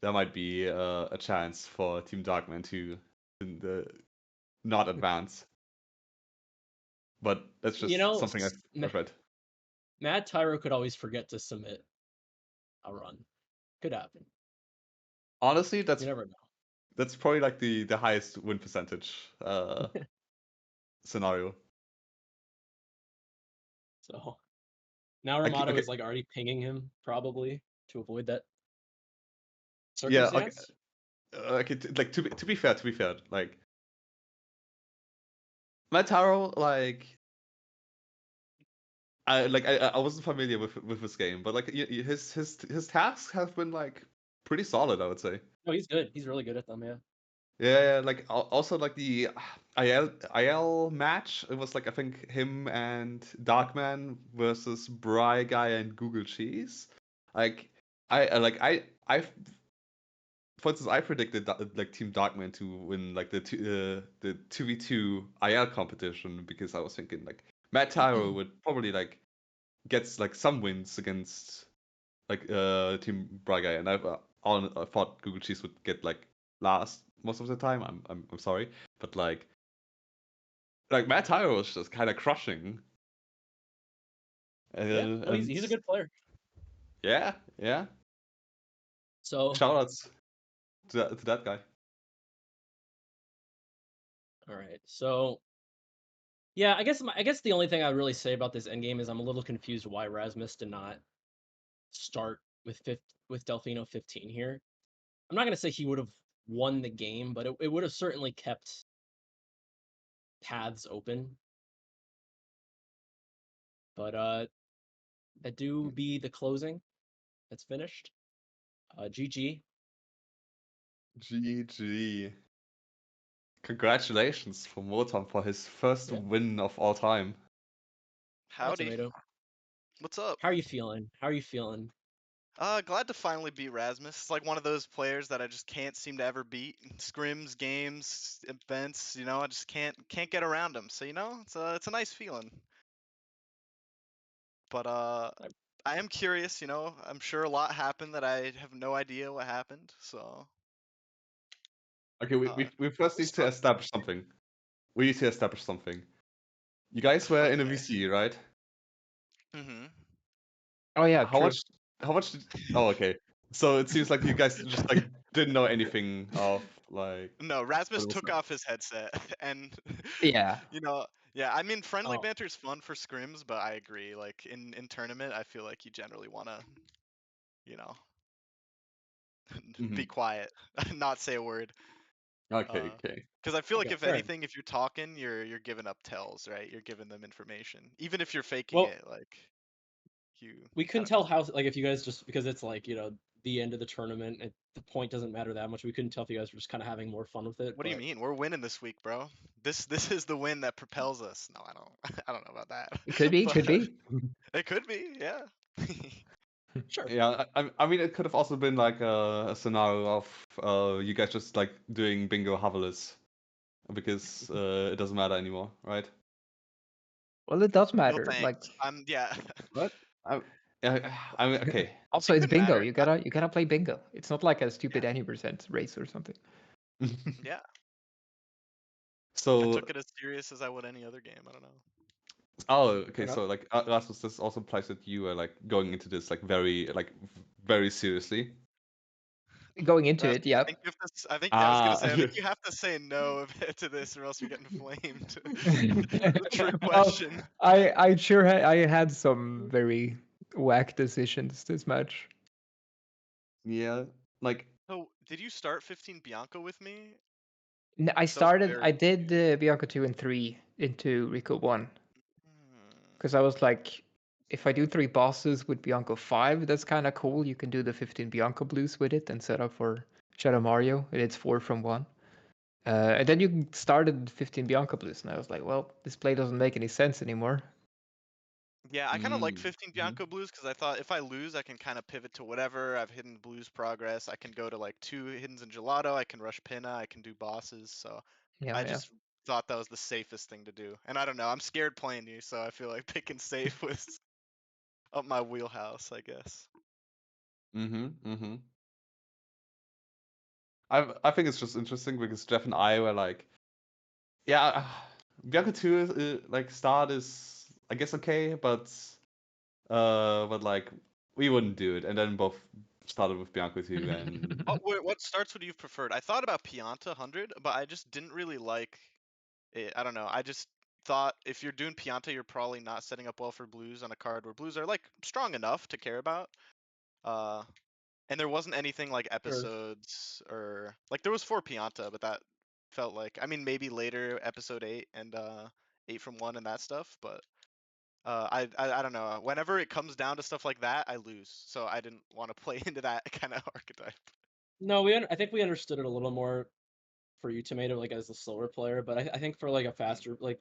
There might be a chance for Team Darkman to uh, not advance. But that's you just know something I've read. Mad Tyro could always forget to submit a run. Could happen. Honestly, You never know. that's probably like the highest win percentage scenario. So now Like Ramato okay, is like already pinging him probably to avoid that yeah, okay, circumstance. like to be fair, like Mataro, like I wasn't familiar with this game, but like his tasks have been like pretty solid, I would say. No, he's good. He's really good at them. Yeah. Yeah, like also like the IL match. It was like I think him and Darkman versus Bry Guy and Google Cheese. Like I for instance I predicted like Team Darkman to win like the 2v2 IL competition because I was thinking like Matt Tyro would probably like gets like some wins against like Team Bry Guy, and I thought Google Cheese would get like last most of the time. I'm sorry, but like Matt Tyro was just kind of crushing, Yeah. No, and he's a good player. yeah. So Shoutouts to that guy. all right. So yeah, I guess the only thing I'd really say about this endgame is I'm a little confused why Rasmus did not start with Delfino 15 here. I'm not gonna say he would have won the game, but it would have certainly kept paths open. But that do be the closing. That's finished. GG. GG. Congratulations for Motom for his first Yeah. win of all time. Hi, Howdy. Tomato. What's up? How are you feeling? How are you feeling? Glad to finally beat Rasmus. It's like one of those players that I just can't seem to ever beat. Scrims, games, events, I just can't get around him. So it's a nice feeling. But I- I am curious. I'm sure a lot happened that I have no idea what happened. So Okay, we first we'll need to start. establish something. We need to establish something. You guys were in a Okay. VC, right? Mhm. Oh yeah, How true. much? How much? Oh, okay. So it seems like you guys just like didn't know anything of like No, what Rasmus was took up. off his headset, and Yeah. yeah. I mean, friendly oh, banter is fun for scrims, but I agree. Like in tournament, I feel like you generally wanna, you know, be Mhm. quiet, not say a word. Okay, okay. Because I feel like okay, if fair enough. anything, if you're talking, you're giving up tells, right? You're giving them information, even if you're faking Well, it. Like you, we I couldn't don't tell know. how like if you guys just because it's like the end of the tournament, the point doesn't matter that much. We couldn't tell if you guys were just kind of having more fun with it, What do you but mean? We're winning this week, bro. This is the win that propels us. No, I don't. I don't know about that, It could be, could but be. it could be. Yeah. sure. Yeah, I mean, it could have also been like a scenario of you guys just like doing bingo Havelis because it doesn't matter anymore, right? Well, it does No matter. Like, thanks. Yeah. What? I, I mean, okay. also It it's could bingo. matter. You gotta play bingo. It's not like a Yeah. stupid any percent race or something. Yeah. I So, took it as serious as I would any other game. I don't know. oh, Fair okay. enough. So, like, Rasmus, this also implies that you are like going into this like very seriously. Going into Rasmus, it, yeah. I think you have to. I think I was gonna Ah, say. I think you have to say no to this, or else you're getting flamed. The trick Well, question. I had some very whack decisions this match. yeah. Like, So, did you start 15 Bianco with me? Those are very I did confusing. Bianco 2 and 3 into Rico 1 Hmm. because I was like, if I do 3 bosses with Bianco 5, that's kind of cool. You can do the 15 Bianco blues with it and set up for Shadow Mario, and it's 4 from 1. And then you started 15 Bianco blues, and I was like, well, this play doesn't make any sense anymore. Yeah, I kind of liked Mm. 15 Bianco blues because I thought if I lose, I can kind of pivot to whatever. I've hidden blues progress. I can go to like 2 hiddens in gelato. I can rush pinna. I can do bosses. So I Yeah. just thought that was the safest thing to do. And I don't know, I'm scared playing you, so I feel like picking safe was up my wheelhouse, I guess. Mm-hmm. I think it's just interesting because Jeff and I were like, yeah, Bianco 2 is like start is I guess okay, but like we wouldn't do it, and then both started with Bianco 2 and What starts would you have preferred? I thought about Pianta 100, but I just didn't really like it. I don't know. I just thought if you're doing Pianta, you're probably not setting up well for blues on a card where blues are like strong enough to care about. Uh, and there wasn't anything like Sure. episodes or like there was 4 Pianta, but that felt like maybe later episode 8 and 8 from 1 and that stuff, but I don't know. Whenever it comes down to stuff like that, I lose. So I didn't want to play into that kind of archetype. No, I think we understood it a little more for you, Tomato, like as the slower player, but I think for like a faster, like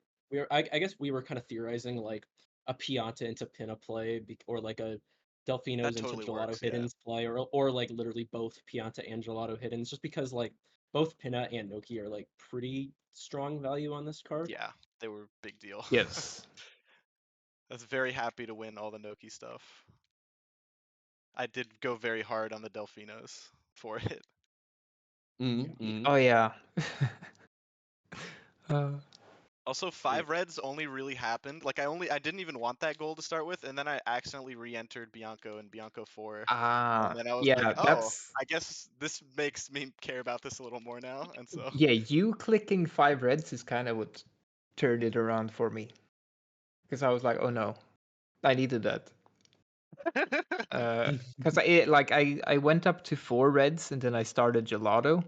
I guess we were kind of theorizing like a Pianta into Pinna play, or like a That Delfino's into totally Gelato works, yeah. Hiddens play, or like literally both Pianta and Gelato Hiddens, just because like both Pinna and Noki are like pretty strong value on this card. Yeah, they were big deal. Yes. I was very happy to win all the Noki stuff. I did go very hard on the Delfinos for it. mm-hmm. Oh yeah. uh, Also, 5 reds only really happened. Like I didn't even want that goal to start with, and then I accidentally re-entered Bianco and Bianco 4. And then I was like, yeah, oh, that's I guess this makes me care about this a little more now. And so yeah. You clicking 5 reds is kind of what turned it around for me, because I was like, oh no, I needed that. Because I went up to 4 reds and then I started Gelato.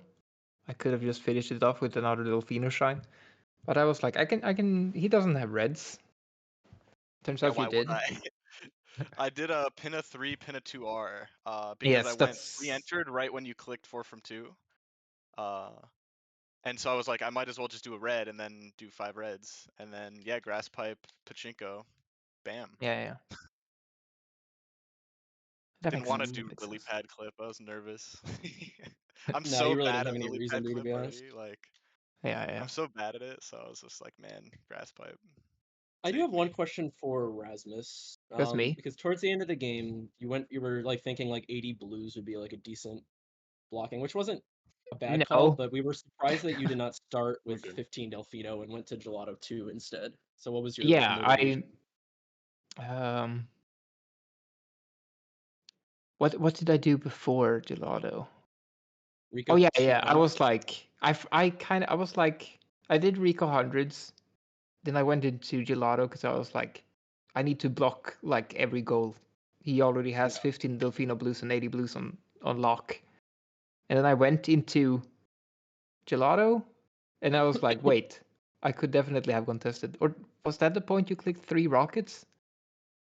I could have just finished it off with another Delfino shine, but I was like, I can. He doesn't have reds. Turns yeah, out you why would did. I? I did a Pinna 3, Pinna 2R, because I Yes, went that's re-entered right when you clicked 4 from 2. Uh, and so I was like, I might as well just do a red and then do 5 reds, and then yeah, grass pipe, pachinko, bam. yeah. That Didn't makes want to sense. do That makes lily sense. pad clip. I was nervous. I'm No, so you really bad didn't at have any lily reason pad to clip be honest. already. Like Yeah. I'm so bad at it, so I was just like, man, grass pipe, I do save have one me. question for Rasmus. That's me. Because towards the end of the game, you were like thinking like 80 blues would be like a decent blocking, which wasn't a bad call, No. but we were surprised that you did not start with Okay. 15 Delfino and went to Gelato 2 instead. So what was your like Yeah, motivation? um what did I do before Gelato? Oh Rico yeah. I 200? was like I was like I did Rico hundreds. Then I went into Gelato because I was like, I need to block like every goal. He already Yeah. has 15 Delfino blues and 80 blues on lock. And then I went into Gelato, and I was like, wait, I could definitely have contested. Or was that the point you clicked 3 rockets?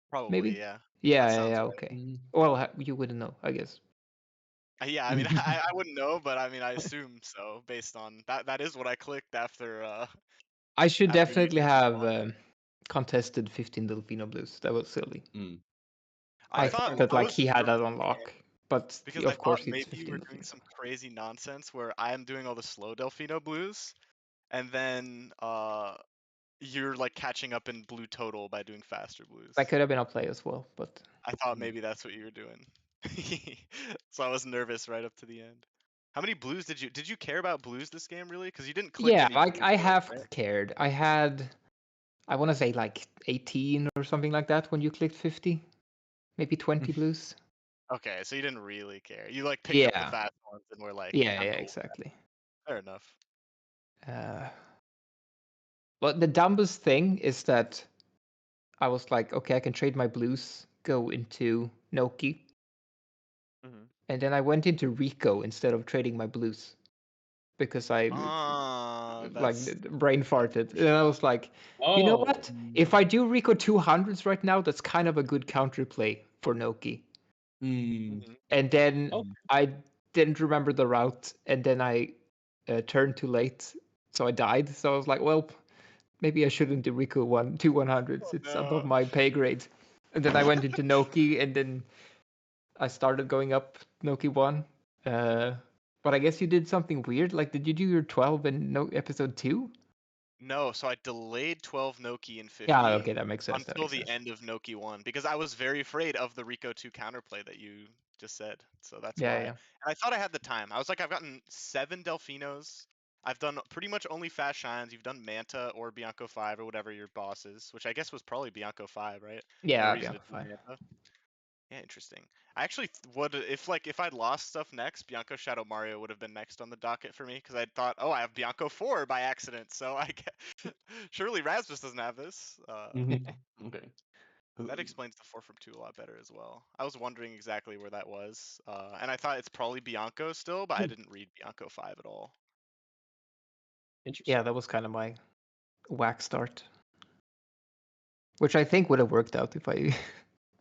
Probably, Maybe. yeah. That Yeah. sounds Okay. Mm. Well, you wouldn't know, I guess. Yeah, I mean, I wouldn't know, but I mean, I assume so based on that. That is what I clicked I should after you definitely said have spawn. contested 15 Delfino blues. That was silly. Mm. I I thought thought that I like was he had that nervous on lock, but because I of thought course it's maybe you 15 were doing Delfino. some crazy nonsense where I am doing all the slow Delfino blues, and then you're like catching up in blue total by doing faster blues. That could have been a play as well, but I thought Mm. maybe that's what you were doing. So I was nervous right up to the end. How many blues did you care about blues this game really? Because you didn't click yeah, any like blues I really, have right? cared. I want to say like 18 or something like that when you clicked 50, maybe 20 blues. Okay, so you didn't really care. You like picked up the Yeah, fast ones and were like, yeah, I'm yeah, cool. exactly. Fair enough. Uh, but the dumbest thing is that I was like, okay, I can trade my blues, go into Noki, Hmm. and then I went into Rico instead of trading my blues. because I like That's brain farted, and I was like, you know Oh, what? If I do Rico 200s right now, that's kind of a good counterplay for Noki. Mhm. And then oh, I didn't remember the route, and then I turned too late, so I died. So I was like, well, maybe I shouldn't do Rico 100s. It's above no. my pay grade. And then I went into Noki, and then I started going up Noki 1. But I guess you did something weird. Like, did you do your 12 in no episode 2? No, so I delayed 12 Noki and Yeah, 50 okay, that makes sense. That until makes the sense. end of Noki 1 because I was very afraid of the Rico 2 counterplay that you just said. So that's Yeah, why. yeah. And I thought I had the time. I was like, I've gotten 7 Delfinos. I've done pretty much only fast shines. You've done Manta or Bianco 5 or whatever your boss is, which I guess was probably Bianco 5, right? No Yeah, reason to Bianca do 5. Manta. Yeah, interesting. I actually would if I'd lost stuff next, Bianco Shadow Mario would have been next on the docket for me because I thought, oh, I have Bianco 4 by accident, so I get surely Rasmus doesn't have this. Okay. That explains the 4 from 2 a lot better as well. I was wondering exactly where that was, and I thought it's probably Bianco still, but I didn't read Bianco 5 at all. interesting. Yeah, that was kind of my whack start. Which I think would have worked out if I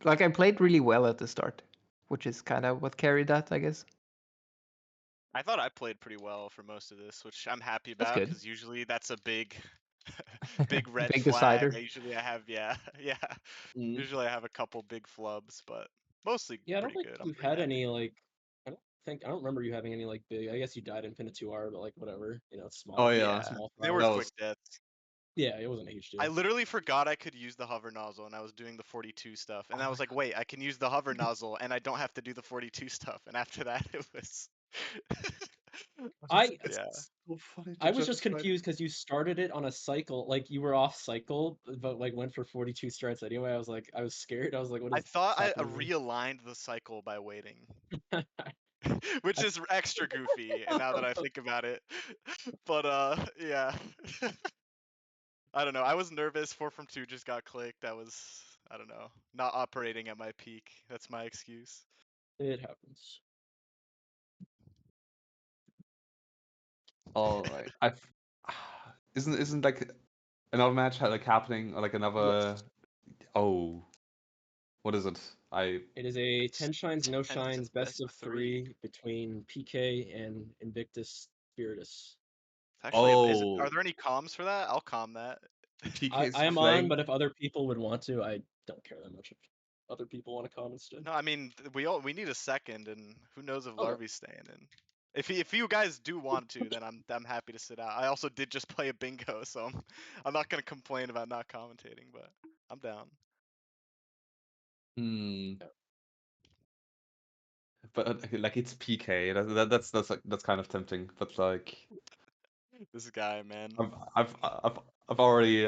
like I played really well at the start, which is kind of what carried that, I guess. I thought I played pretty well for most of this, which I'm happy That's about good. because usually that's a big, big red Big flag. decider. I have, yeah, yeah. Mm. Usually I have a couple big flubs, but mostly Yeah, I don't pretty think good. I'm you've pretty had happy. any like. I don't remember you having any like big. I guess you died in Pina 2R, but like whatever. You know, it's Oh small, yeah, Yeah, small they fry. were that quick was deaths. Yeah, it wasn't a huge I deal. literally forgot I could use the hover nozzle, and I was doing the 42 stuff, and oh I my was like, god. wait, I can use the hover nozzle, and I don't have to do the 42 stuff. And after that, it was. Oh, I that's Yeah. so funny. I was just Just right. confused because you started it on a cycle, like you were off cycle, but like went for 42 strats anyway. I was scared. I was like, what I is thought I happening? realigned the cycle by waiting, I, which is extra goofy, and now that I think about it. But yeah. I don't know. I was nervous. 4 from 2 just got clicked. I don't know, not operating at my peak. That's my excuse. it happens. All right. I've isn't like another match like happening or like another. Yes, Oh, what is it? it is a 10 shines, no And it's shines, best best of of 3. three between PK and Invictus Spiritus. Actually, are Oh, there any comms for that? I'll comm that. PK's I am on, playing. but if other people would want to, I don't care that much if other people want to comment instead. No, I mean we need a second, and who knows if Okay. Larvy's staying in. If you guys do want to, then I'm happy to sit out. I also did just play a bingo, so I'm not gonna complain about not commentating, but I'm down. Hmm. Yeah. But like it's PK. That's kind of tempting. But like This guy, man. I've I've I've I've already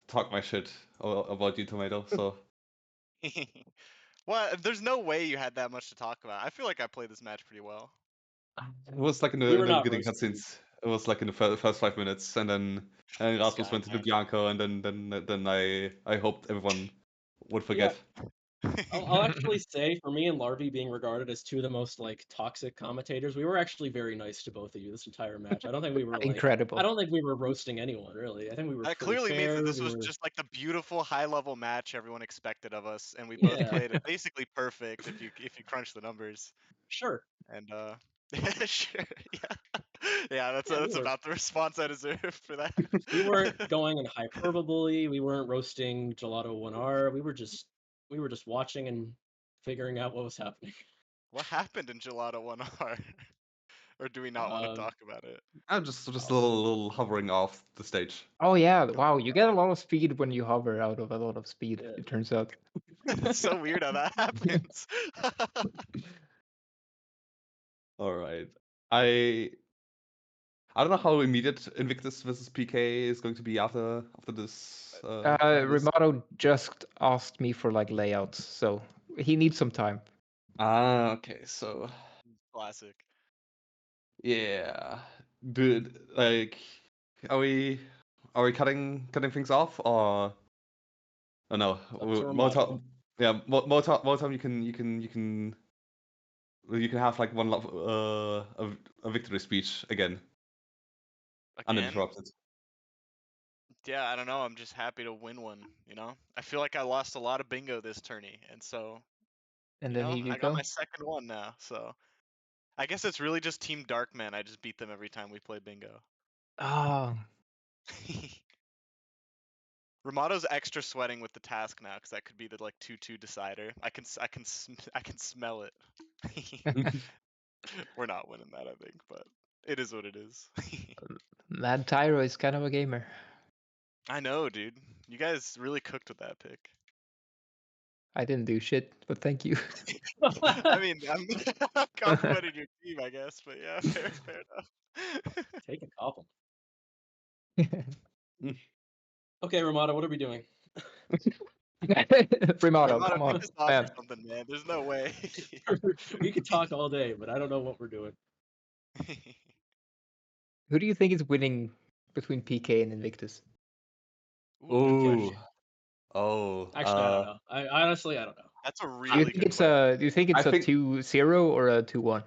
talked my shit about you, Tomato. So Well, there's no way you had that much to talk about. I feel like I played this match pretty well. it was like We in were the not beginning roasting you. cutscenes. It was like in the first 5 minutes, and then This Rasmus guy, went into man. Bianco, and then I hoped everyone would Yeah, forget. I'll actually say for me and Larvy being regarded as two of the most like toxic commentators, we were actually very nice to both of you this entire match. I Incredible. don't think we were roasting anyone really. I think we were That pretty clearly means that fair. this We was were just like the beautiful high level match everyone expected of us, and we both yeah, played it basically perfect if you crunch the numbers. sure. And sure, yeah, yeah, Yeah, that's about the response I deserve for that. we weren't going in hyperbole. We weren't roasting Gelato 1R. We were just watching and figuring out what was happening. What happened in Gelato 1R? Or do we not want to Um, talk about it? I'm just a uh, little hovering off the stage. Oh yeah, Don't wow, worry you get a about lot of speed when you hover out of a lot of speed, yeah. it turns out. it. It's so weird how that happens. All right. I I don't know how immediate Invictus versus PK is going to be after this after this. Remato just asked me for like layouts, so he needs some time. Ah, okay. So Classic. yeah, dude, like, are we are we cutting things off or oh no? Up to More Ramato. time. Yeah, more time. You can you can have like one a victory speech again, Again? uninterrupted. Yeah, I don't know. I'm just happy to win one, you know? I feel like I lost a lot of bingo this tourney, and so, And you then know, here you I got go. my second one now, so I guess it's really just Team Darkman. I just beat them every time we play bingo. Oh, Ramato's extra sweating with the task now because that could be the like 2-2 decider. I can smell it. We're not winning that, I think, but it is what it is. Mad Tyro is kind of a gamer. I know, dude. You guys really cooked with that pick. I didn't do shit, but thank you. I mean, I'm complimenting your team, I guess, but yeah, fair enough. Take a compliment. Okay, Ramada, what are we doing? Primato, Ramato, come kick on, us off or man. something, man. There's no way. We could talk all day, but I don't know what we're doing. Who do you think is winning between PK and Invictus? Ooh, good Ooh. question. Oh. Actually, I don't know. I honestly, I don't know. That's a Do you really think good it's question. a? Do you think I it's a think 2-0 or a 2-1?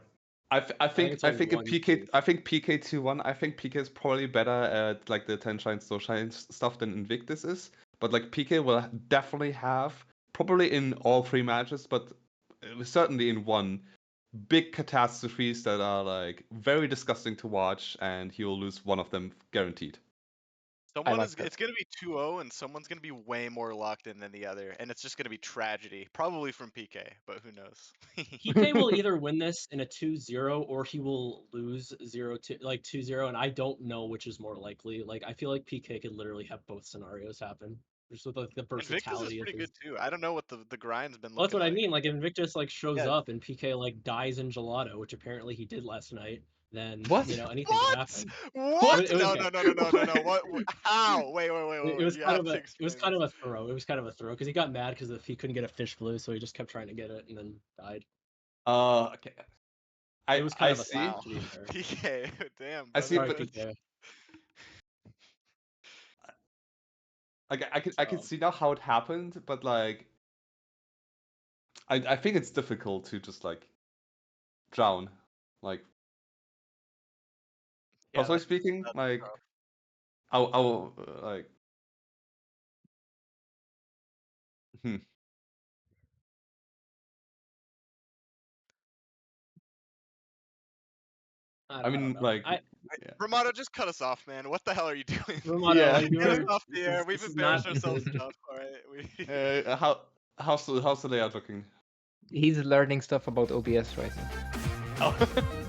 I think it's I a think a 1-2. PK I think PK 2-1. I think PK is probably better at like the 10 shine, slow shine stuff than Invictus is. But like PK will definitely have probably in all three matches, but certainly in one big catastrophes that are like very disgusting to watch, and he will lose one of them guaranteed. I like that. It's gonna be 2-0 and someone's gonna be way more locked in than the other, and it's just gonna be tragedy. Probably from PK, but who knows? PK will either win this in a 2-0 or he will lose 2-0, and I don't know which is more likely. Like I feel like PK could literally have both scenarios happen. Just with like the Invictus is versatility of pretty his. good too. I don't know what the grind's been Well, that's looking what I like. mean. Like if Invictus like shows Yeah. up and PK like dies in gelato, which apparently he did last night, then What? anything could What? happen. What? It was No, okay. no, no, no, no, no, no. What? How? Wait. Was You kind have of to a it was explain kind this. of a throw. It was kind of a throw because he got mad because he couldn't get a fish blue, so he just kept trying to get it and then died. Okay. It was kind I of a throw, see. Wow. to be fair. PK, damn, I see, brother. Sorry, but PK. like I can So see now how it happened, but like I think it's difficult to just like drown. Like Yeah, personally speaking, that's like tough. I'll like hmm. I I don't mean know. like I yeah. Romano, just cut us off, man. What the hell are you doing? Romano, Yeah. like you Get us were. off the air. We've This is not embarrassed ourselves good. enough. All right. How's the layout looking? He's learning stuff about OBS right now. Oh.